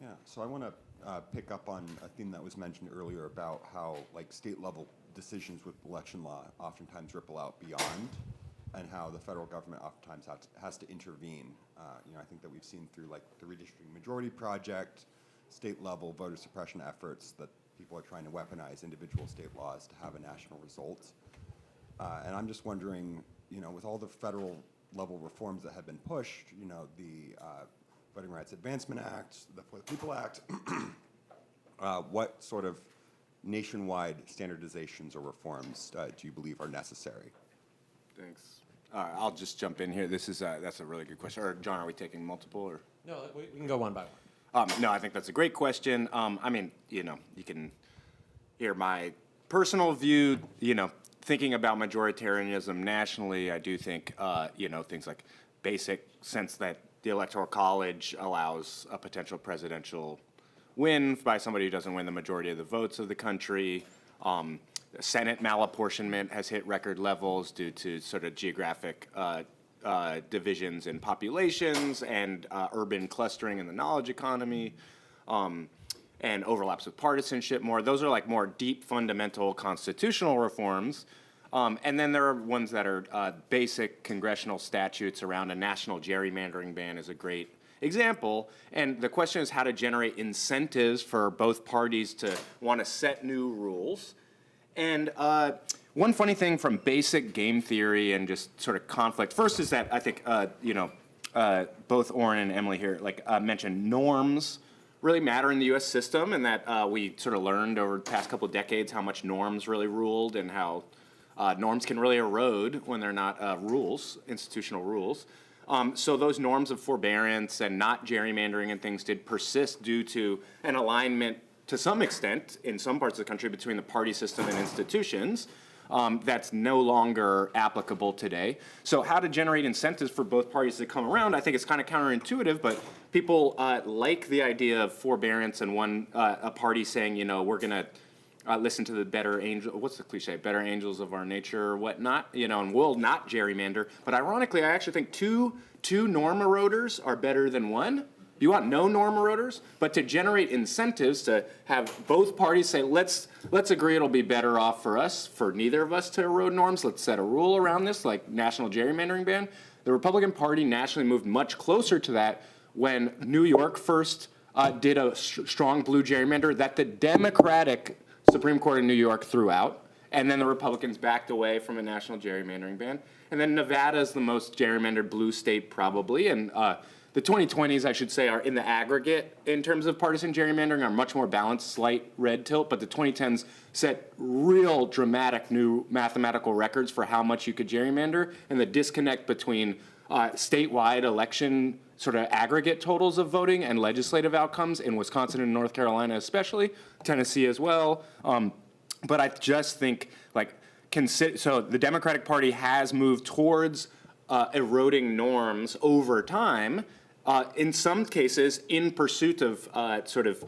Speaker 5: Yeah, so I want to pick up on a theme that was mentioned earlier about how state level decisions with election law oftentimes ripple out beyond, and how the federal government oftentimes has to intervene. I think that we've seen through the redistricting majority project, state level voter suppression efforts that people are trying to weaponize individual state laws to have a national result. And I'm just wondering, with all the federal level reforms that have been pushed, the Voting Rights Advancement Act, the For the People Act, what sort of nationwide standardizations or reforms do you believe are necessary?
Speaker 2: Thanks. I'll just jump in here. That's a really good question. Or John, are we taking multiple or?
Speaker 1: No, we can go one by one.
Speaker 2: No, I think that's a great question. I mean, you can hear my personal view, thinking about majoritarianism nationally, I do think, things like basic sense that the Electoral College allows a potential presidential win by somebody who doesn't win the majority of the votes of the country. Senate malapportionment has hit record levels due to sort of geographic divisions in populations and urban clustering in the knowledge economy, and overlaps with partisanship more. Those are more deep, fundamental constitutional reforms. And then there are ones that are basic congressional statutes around a national gerrymandering ban is a great example. And the question is how to generate incentives for both parties to want to set new rules. And one funny thing from basic game theory and just sort of conflict, first is that I think, both Orin and Emily here mentioned norms really matter in the U.S. system, and that we sort of learned over the past couple of decades how much norms really ruled and how norms can really erode when they're not rules, institutional rules. So those norms of forbearance and not gerrymandering and things did persist due to an alignment to some extent in some parts of the country between the party system and institutions. That's no longer applicable today. So how to generate incentives for both parties to come around, I think it's kind of counterintuitive, but people like the idea of forbearance and a party saying, we're going to listen to the better angel, what's the cliche, better angels of our nature or whatnot, and we'll not gerrymander. But ironically, I actually think two norm eroders are better than one. You want no norm eroders, but to generate incentives to have both parties say, let's agree it'll be better off for us, for neither of us to erode norms. Let's set a rule around this, like national gerrymandering ban. The Republican Party nationally moved much closer to that when New York first did a strong blue gerrymander that the Democratic Supreme Court in New York threw out, and then the Republicans backed away from a national gerrymandering ban. And then Nevada is the most gerrymandered blue state probably, and the 2020s, I should say, are in the aggregate in terms of partisan gerrymandering are much more balanced, slight red tilt, but the 2010s set real dramatic new mathematical records for how much you could gerrymander, and the disconnect between statewide election sort of aggregate totals of voting and legislative outcomes in Wisconsin and North Carolina especially, Tennessee as well. But I just think, so the Democratic Party has moved towards eroding norms over time, in some cases in pursuit of sort of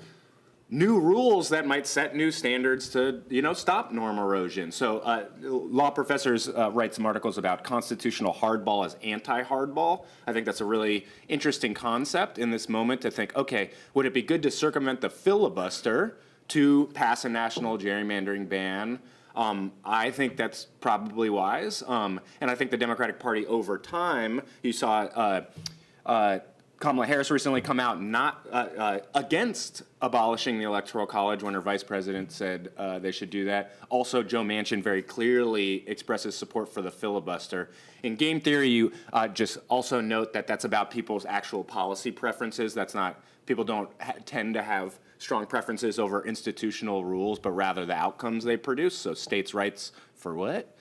Speaker 2: new rules that might set new standards to, stop norm erosion. So law professors write some articles about constitutional hardball as anti-hardball. I think that's a really interesting concept in this moment to think, okay, would it be good to circumvent the filibuster to pass a national gerrymandering ban I think that's probably wise. And I think the Democratic Party over time, you saw Kamala Harris recently come out not against abolishing the Electoral College when her vice president said they should do that. Also, Joe Manchin very clearly expresses support for the filibuster. In game theory, you just also note that that's about people's actual policy preferences. That's not, people don't tend to have strong preferences over institutional rules, but rather the outcomes they produce. So states' rights for what?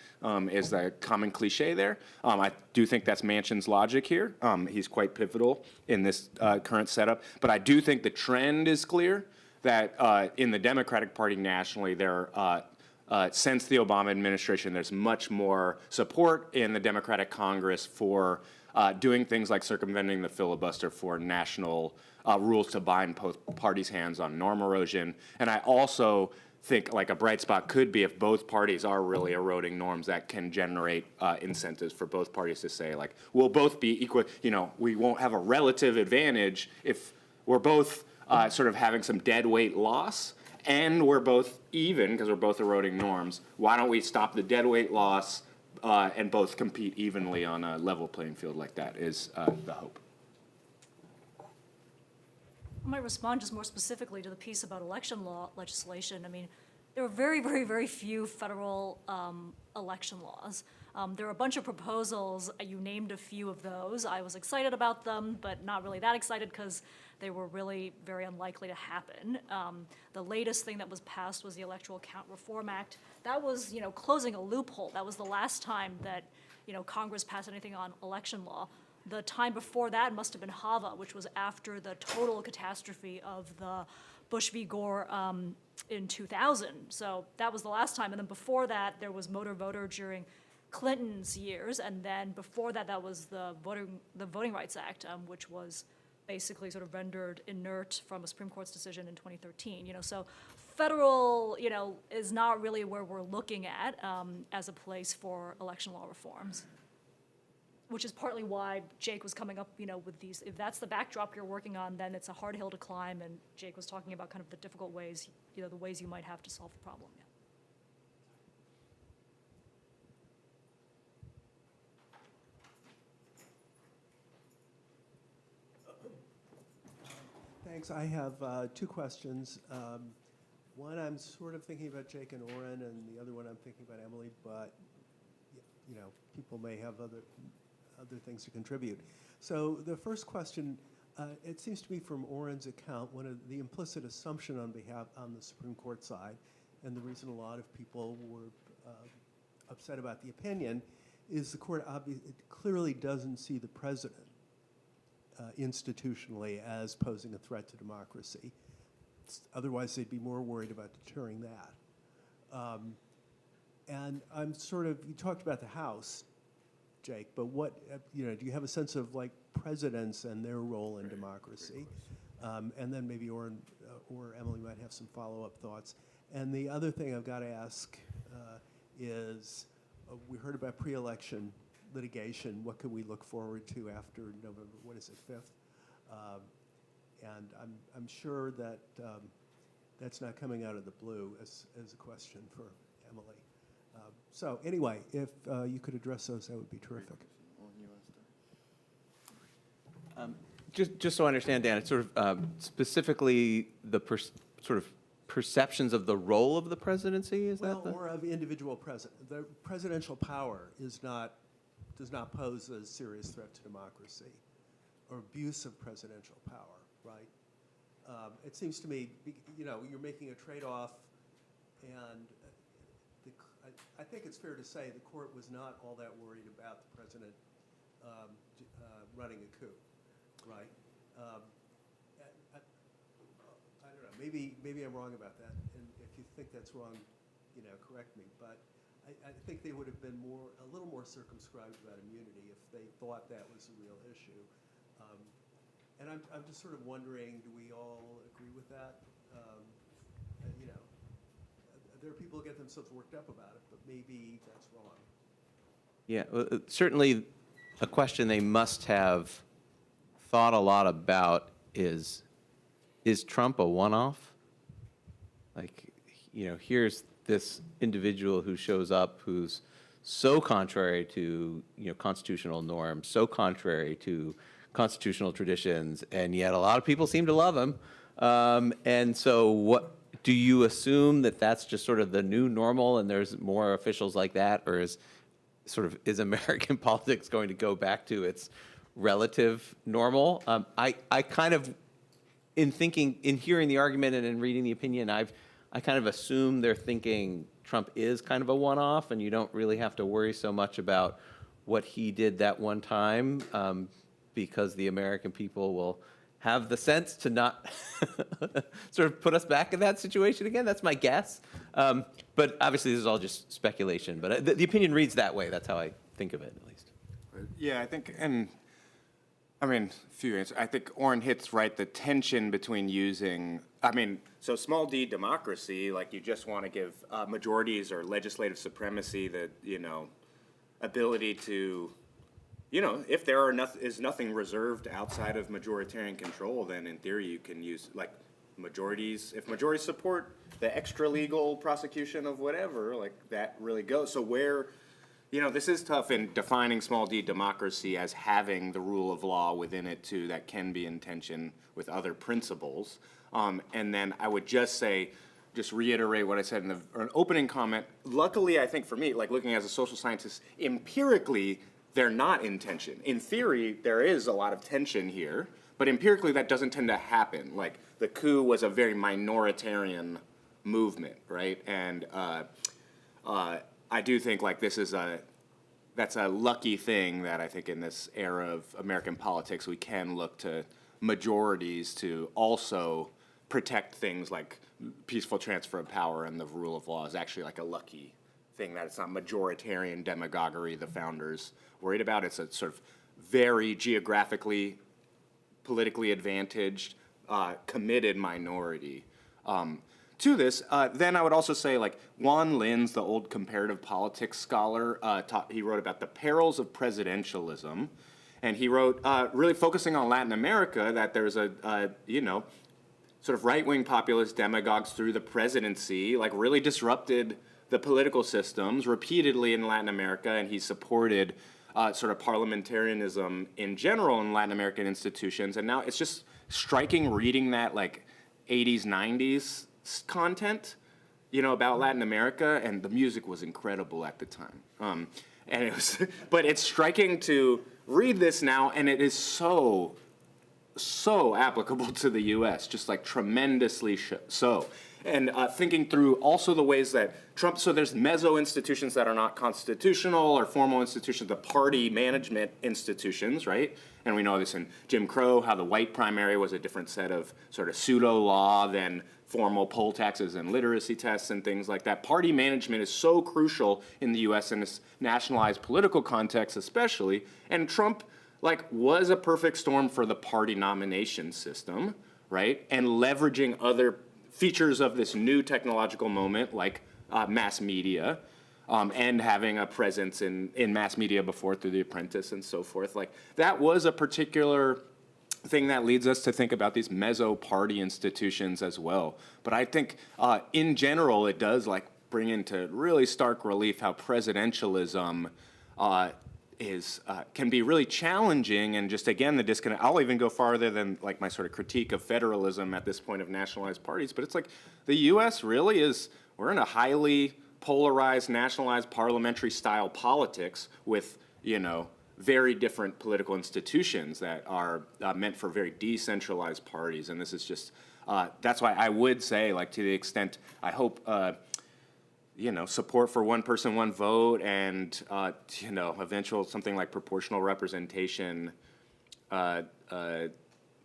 Speaker 2: Is the common cliche there. I do think that's Manchin's logic here. He's quite pivotal in this current setup. But I do think the trend is clear that in the Democratic Party nationally, since the Obama administration, there's much more support in the Democratic Congress for doing things like circumventing the filibuster for national rules to bind both parties' hands on norm erosion. And I also think like a bright spot could be if both parties are really eroding norms that can generate incentives for both parties to say like, we'll both be equal, we won't have a relative advantage if we're both sort of having some dead weight loss and we're both even because we're both eroding norms. Why don't we stop the dead weight loss and both compete evenly on a level playing field like that is the hope.
Speaker 3: I might respond just more specifically to the piece about election law legislation. I mean, there are very, very, very few federal election laws. There are a bunch of proposals. You named a few of those. I was excited about them, but not really that excited because they were really very unlikely to happen. The latest thing that was passed was the Electoral Count Reform Act. That was, closing a loophole. That was the last time that, Congress passed anything on election law. The time before that must have been HAVA, which was after the total catastrophe of the Bush v. Gore in 2000. So that was the last time. And then before that, there was motor voter during Clinton's years. And then before that, that was the Voting Rights Act, which was basically sort of rendered inert from a Supreme Court's decision in 2013. So federal, is not really where we're looking at as a place for election law reforms. Which is partly why Jake was coming up, with these. If that's the backdrop you're working on, then it's a hard hill to climb. And Jake was talking about kind of the difficult ways, the ways you might have to solve the problem. Yeah.
Speaker 6: Thanks. I have two questions. One, I'm sort of thinking about Jake and Orin, and the other one I'm thinking about Emily. But people may have other things to contribute. So the first question, it seems to be from Orin's account, one of the implicit assumption on the Supreme Court side, and the reason a lot of people were upset about the opinion, is the court clearly doesn't see the president institutionally as posing a threat to democracy. Otherwise, they'd be more worried about deterring that. And I'm you talked about the House, Jake, but what, do you have a sense of like presidents and their role in democracy? And then maybe Orin or Emily might have some follow-up thoughts. And the other thing I've got to ask is, we heard about pre-election litigation. What can we look forward to after November, 5th? And I'm sure that that's not coming out of the blue as a question for Emily. So anyway, if you could address those, that would be terrific.
Speaker 4: Just so I understand, Dan, it's sort of specifically the sort of perceptions of the role of the presidency. Is that
Speaker 6: or of individual president? The presidential power does not pose a serious threat to democracy, or abuse of presidential power, right? It seems to me, you're making a trade-off, and I think it's fair to say the court was not all that worried about the president running a coup, right? I don't know. Maybe I'm wrong about that, and if you think that's wrong, correct me. But I think they would have been a little more circumscribed about immunity if they thought that was a real issue. And I'm just sort of wondering, do we all agree with that? There are people who get themselves worked up about it, but maybe that's wrong.
Speaker 4: Yeah, certainly a question they must have thought a lot about is Trump a one-off? Like, here's this individual who shows up who's so contrary to constitutional norms, so contrary to constitutional traditions, and yet a lot of people seem to love him. And so what do you assume that that's just sort of the new normal and there's more officials like that, or is American politics going to go back to its relative normal? I kind of, in hearing the argument and in reading the opinion, I kind of assume they're thinking Trump is kind of a one-off and you don't really have to worry so much about what he did that one time, because the American people will have the sense to not sort of put us back in that situation again. That's my guess. But obviously this is all just speculation, but the opinion reads that way. That's how I think of it, at least.
Speaker 2: Yeah, I think, and I mean, a few answers. I think Orin hits right the tension between using, so small d democracy, like you just want to give majorities or legislative supremacy the, ability to, if there is nothing reserved outside of majoritarian control, then in theory you can use like majorities. If majorities support the extra legal prosecution of whatever, like that really goes. So where, this is tough in defining small d democracy as having the rule of law within it too that can be in tension with other principles. And then I would just reiterate what I said in an opening comment. Luckily, I think for me, like looking as a social scientist, empirically, they're not in tension. In theory, there is a lot of tension here, but empirically that doesn't tend to happen. Like the coup was a very minoritarian movement, right? And I do think like that's a lucky thing that I think in this era of American politics, we can look to majorities to also protect things like peaceful transfer of power and the rule of law is actually like a lucky thing that it's not majoritarian demagoguery the founders worried about. It's a sort of very geographically, politically advantaged, committed minority. To this, then I would also say, like, Juan Linz, the old comparative politics scholar, he wrote about the perils of presidentialism, and he wrote, really focusing on Latin America, that there's sort of right-wing populist demagogues through the presidency, like, really disrupted the political systems repeatedly in Latin America, and he supported sort of parliamentarianism in general in Latin American institutions, and now it's just striking reading that, like, 80s, 90s content, about Latin America, and the music was incredible at the time. And it was, but it's striking to read this now, and it is so applicable to the U.S., just like tremendously so. And thinking through also the ways that Trump, so there's meso-institutions that are not constitutional or formal institutions, the party management institutions, right? And we know this in Jim Crow, how the white primary was a different set of sort of pseudo-law than formal poll taxes and literacy tests and things like that. Party management is so crucial in the U.S. in this nationalized political context especially, and Trump was a perfect storm for the party nomination system, right? And leveraging other features of this new technological moment like mass media, and having a presence in mass media before through The Apprentice and so forth. Like that was a particular thing that leads us to think about these meso-party institutions as well. But I think in general, it does bring into really stark relief how presidentialism can be really challenging, and just again the disconnect. I'll even go farther than my sort of critique of federalism at this point of nationalized parties, but it's like the U.S. really is, we're in a highly polarized, nationalized, parliamentary style politics with very different political institutions that are meant for very decentralized parties, and this is just that's why I would say to the extent I hope support for one person, one vote, and eventual something like proportional representation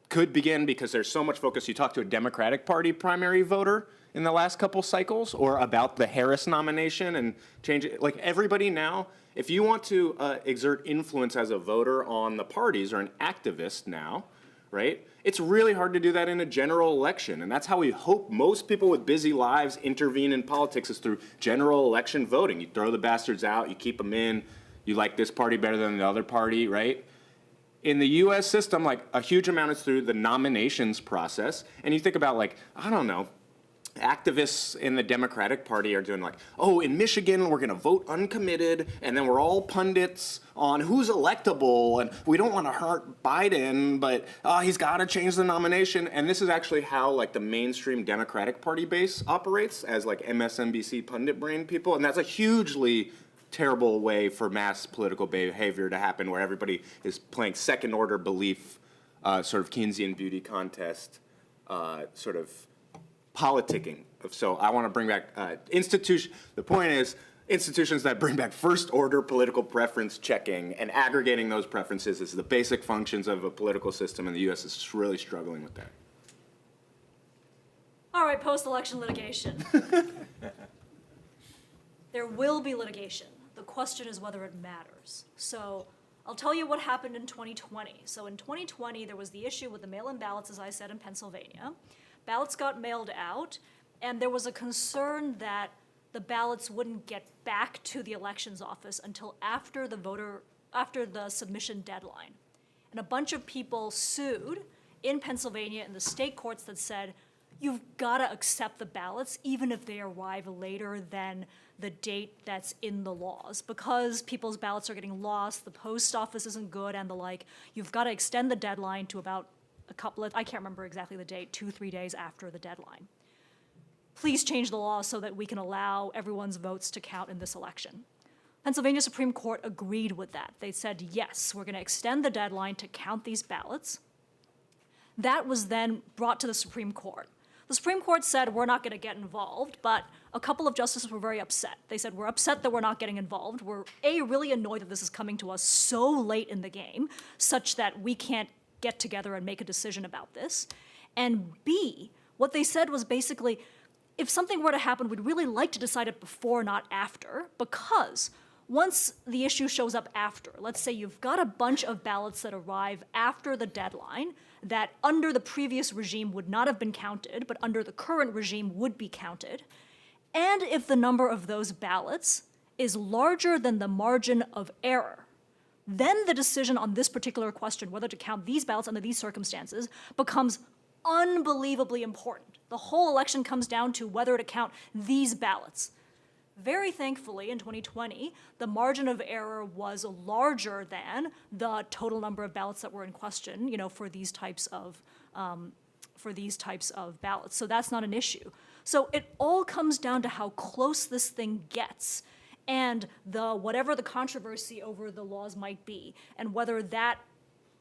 Speaker 2: could begin, because there's so much focus. You talk to a Democratic Party primary voter in the last couple cycles, or about the Harris nomination and change it. Everybody now, if you want to exert influence as a voter on the parties or an activist now, right? It's really hard to do that in a general election, and that's how we hope most people with busy lives intervene in politics, is through general election voting. You throw the bastards out, you keep them in, you like this party better than the other party, right? In the U.S. system, a huge amount is through the nominations process, and you think about, I don't know, activists in the Democratic Party are doing like, oh, in Michigan, we're going to vote uncommitted, and then we're all pundits on who's electable, and we don't want to hurt Biden, but he's got to change the nomination. And this is actually how like the mainstream Democratic Party base operates, as like MSNBC pundit brain people, and that's a hugely terrible way for mass political behavior to happen, where everybody is playing second order belief, sort of Keynesian beauty contest, sort of politicking. So I want to bring back the point is institutions that bring back first order political preference checking and aggregating those preferences is the basic functions of a political system, and the US is really struggling with that.
Speaker 3: All right, post-election litigation. There will be litigation. The question is whether it matters. So I'll tell you what happened in 2020. So in 2020, there was the issue with the mail-in ballots, as I said, in Pennsylvania. Ballots got mailed out, and there was a concern that the ballots wouldn't get back to the elections office until after the submission deadline. And a bunch of people sued in Pennsylvania in the state courts that said, you've got to accept the ballots even if they arrive later than the date that's in the laws. Because people's ballots are getting lost, the post office isn't good, and the like, you've got to extend the deadline to about I can't remember exactly the date, 2-3 days after the deadline. Please change the law so that we can allow everyone's votes to count in this election. Pennsylvania Supreme Court agreed with that. They said, yes, we're going to extend the deadline to count these ballots. That was then brought to the Supreme Court. The Supreme Court said, we're not going to get involved, but a couple of justices were very upset. They said, we're upset that we're not getting involved. We're, A, really annoyed that this is coming to us so late in the game, such that we can't get together and make a decision about this. And B, what they said was basically, if something were to happen, we'd really like to decide it before, not after, because once the issue shows up after, let's say you've got a bunch of ballots that arrive after the deadline that under the previous regime would not have been counted, but under the current regime would be counted, and if the number of those ballots is larger than the margin of error, then the decision on this particular question, whether to count these ballots under these circumstances, becomes unbelievably important. The whole election comes down to whether to count these ballots. Very thankfully, in 2020, the margin of error was larger than the total number of ballots that were in question, for these types of ballots. So that's not an issue. So it all comes down to how close this thing gets, and whatever the controversy over the laws might be, and whether that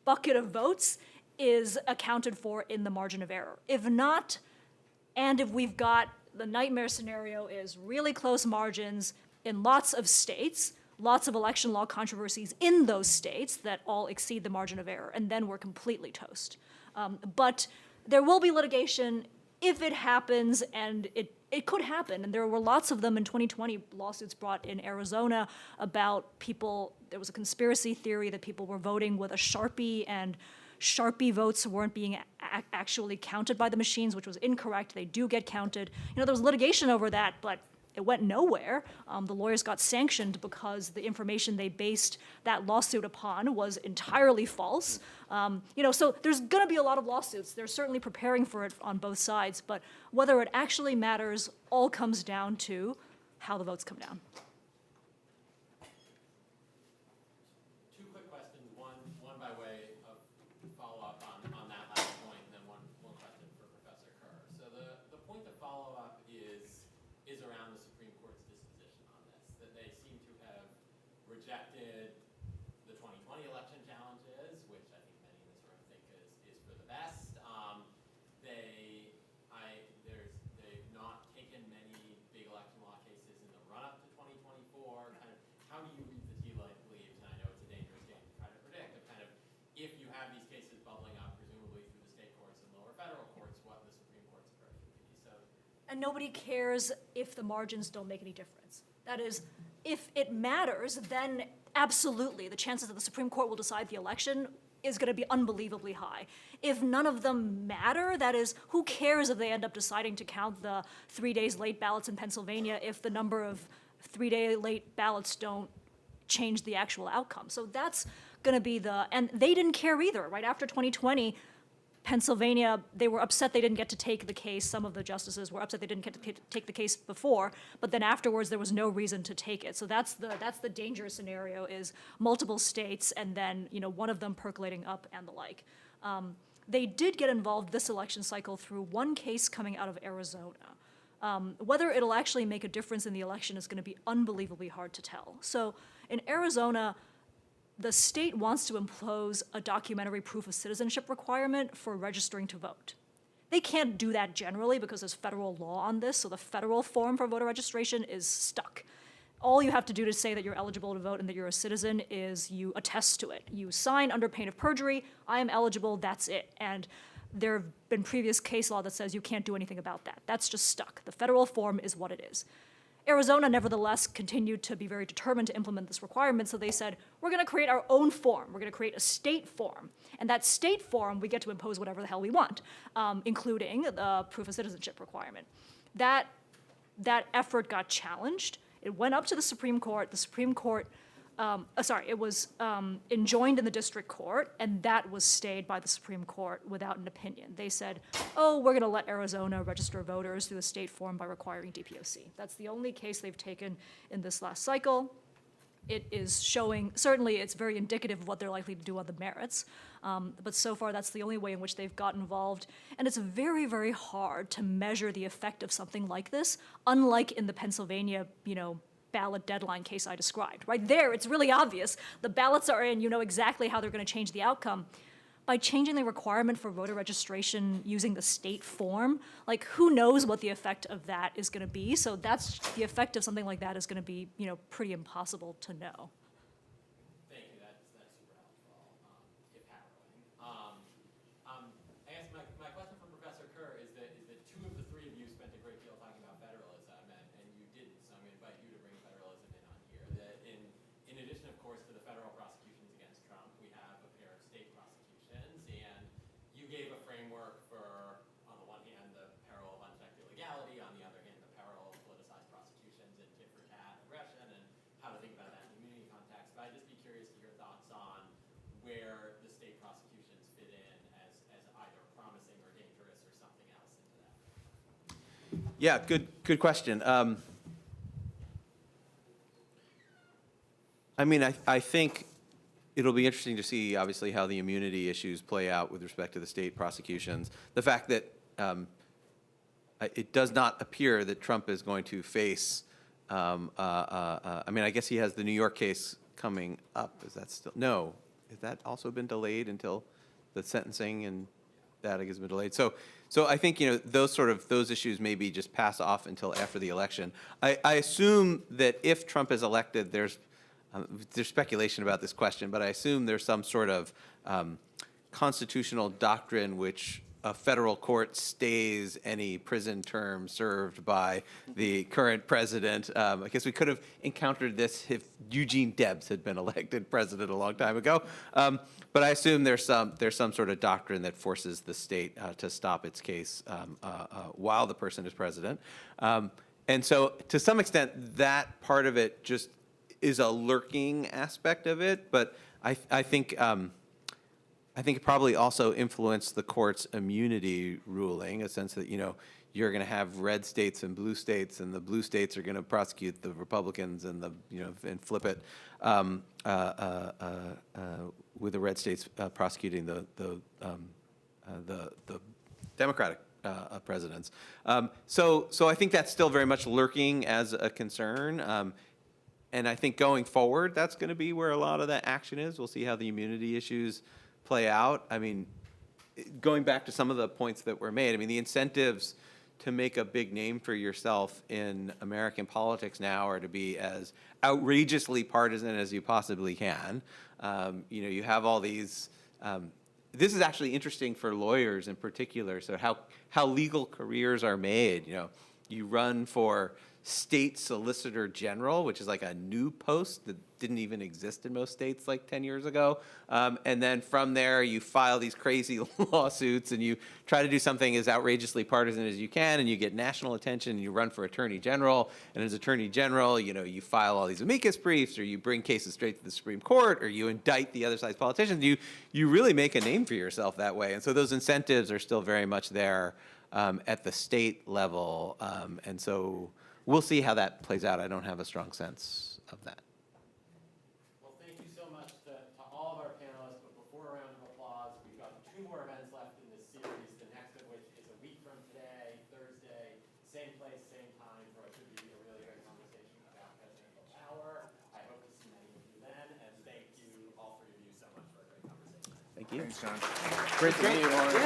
Speaker 3: bucket of votes is accounted for in the margin of error. If not, and if we've got the nightmare scenario is really close margins in lots of states, lots of election law controversies in those states that all exceed the margin of error, and then we're completely toast. But there will be litigation if it happens, and it could happen, and there were lots of them in 2020, lawsuits brought in Arizona about people, there was a conspiracy theory that people were voting with a Sharpie, and Sharpie votes weren't being actually counted by the machines, which was incorrect. They do get counted. There was litigation over that, but it went nowhere. The lawyers got sanctioned because the information they based that lawsuit upon was entirely false. So there's going to be a lot of lawsuits. They're certainly preparing for it on both sides, but whether it actually matters all comes down to how the votes come down.
Speaker 1: Two quick questions, one by way of follow-up on that last point, and then one question for Professor Kerr. So the point to follow up is around the Supreme Court's disposition on this, that they seem to have rejected the 2020 election challenges, which I think many in this room think is for the best. They've not taken many big election law cases in the run-up to 2024. Kind of, how do you read the tea leaves? And I know it's a dangerous game to try to predict, but kind of, if you have these cases bubbling up, presumably through the state courts and lower federal courts, what the Supreme Court's approach would be. So.
Speaker 3: And nobody cares if the margins don't make any difference. That is, if it matters, then absolutely, the chances that the Supreme Court will decide the election is going to be unbelievably high. If none of them matter, that is, who cares if they end up deciding to count the 3 days late ballots in Pennsylvania if the number of 3-day late ballots don't change the actual outcome? So that's going to be and they didn't care either, right? After 2020, Pennsylvania, they were upset they didn't get to take the case. Some of the justices were upset they didn't get to take the case before, but then afterwards there was no reason to take it. So that's the dangerous scenario, is multiple states and then, you know, one of them percolating up and the like. They did get involved this election cycle through one case coming out of Arizona. Whether it'll actually make a difference in the election is going to be unbelievably hard to tell. So in Arizona, the state wants to impose a documentary proof of citizenship requirement for registering to vote. They can't do that generally because there's federal law on this, so the federal form for voter registration is stuck. All you have to do to say that you're eligible to vote and that you're a citizen is you attest to it. You sign under pain of perjury, I am eligible, that's it. And there have been previous case law that says you can't do anything about that. That's just stuck. The federal form is what it is. Arizona, nevertheless, continued to be very determined to implement this requirement, so they said, we're going to create our own form. We're going to create a state form. And that state form, we get to impose whatever the hell we want, including the proof of citizenship requirement. That effort got challenged. It went up to the Supreme Court. The Supreme Court, it was enjoined in the district court, and that was stayed by the Supreme Court without an opinion. They said, oh, we're going to let Arizona register voters through the state form by requiring DPOC. That's the only case they've taken in this last cycle. It is showing, certainly it's very indicative of what they're likely to do on the merits, but so far that's the only way in which they've got involved. And it's very, very hard to measure the effect of something like this, unlike in the Pennsylvania, you know, ballot deadline case I described. Right there, it's really obvious. The ballots are in, you know exactly how they're going to change the outcome. By changing the requirement for voter registration using the state form, like who knows what the effect of that is going to be? So that's, the effect of something like that is going to be, you know, pretty impossible to know.
Speaker 1: Thank you. That's super helpful, if harrowing. I guess my question for Professor Kerr is that two of the three of you spent a great deal talking about federalism, and you didn't. So I'm going to invite you to bring federalism in on here. That in addition, of course, to the federal prosecutions against Trump, we have a pair of state prosecutions, and you gave a framework for, on the one hand, the peril of unchecked illegality, on the other hand, the peril of politicized prosecutions and tit-for-tat aggression, and how to think about that in the community context. But I'd just be curious to hear thoughts on where the state prosecutions fit in as either promising or dangerous or something else into that.
Speaker 4: Yeah, good question. I mean, I think it'll be interesting to see, obviously, how the immunity issues play out with respect to the state prosecutions. The fact that it does not appear that Trump is going to face, I mean, I guess he has the New York case coming up. Is that still, no, has that also been delayed until the sentencing and that has been delayed? So I think, you know, those issues maybe just pass off until after the election. I assume that if Trump is elected, there's speculation about this question, but I assume there's some sort of constitutional doctrine which a federal court stays any prison term served by the current president. I guess we could have encountered this if Eugene Debs had been elected president a long time ago. But I assume there's some sort of doctrine that forces the state to stop its case while the person is president. And so to some extent, that part of it just is a lurking aspect of it, but I think it probably also influenced the court's immunity ruling, a sense that, you know, you're going to have red states and blue states, and the blue states are going to prosecute the Republicans and and flip it, with the red states prosecuting the Democratic presidents. So I think that's still very much lurking as a concern. And I think going forward, that's going to be where a lot of the action is. We'll see how the immunity issues play out. I mean, going back to some of the points that were made, I mean, the incentives to make a big name for yourself in American politics now are to be as outrageously partisan as you possibly can. You know, you have all these, this is actually interesting for lawyers in particular, so how legal careers are made. You know, you run for state solicitor general, which is like a new post that didn't even exist in most states like 10 years ago. And then from there, you file these crazy lawsuits and you try to do something as outrageously partisan as you can, and you get national attention, and you run for attorney general. And as attorney general, you file all these amicus briefs, or you bring cases straight to the Supreme Court, or you indict the other side's politicians. You really make a name for yourself that way. And so those incentives are still very much there at the state level. And so we'll see how that plays out. I don't have a strong sense of that.
Speaker 1: Well, thank you so much to all of our panelists, but before a round of applause, we've got 2 more events left in this series, the next of which is a week from today, Thursday, same place, same time, for what should be a really great conversation about presidential power. I hope to see many of you then, and thank you, all 3 of you, so much for a great conversation.
Speaker 4: Thank you.
Speaker 2: Thanks, John.
Speaker 4: Great to meet you, Orin.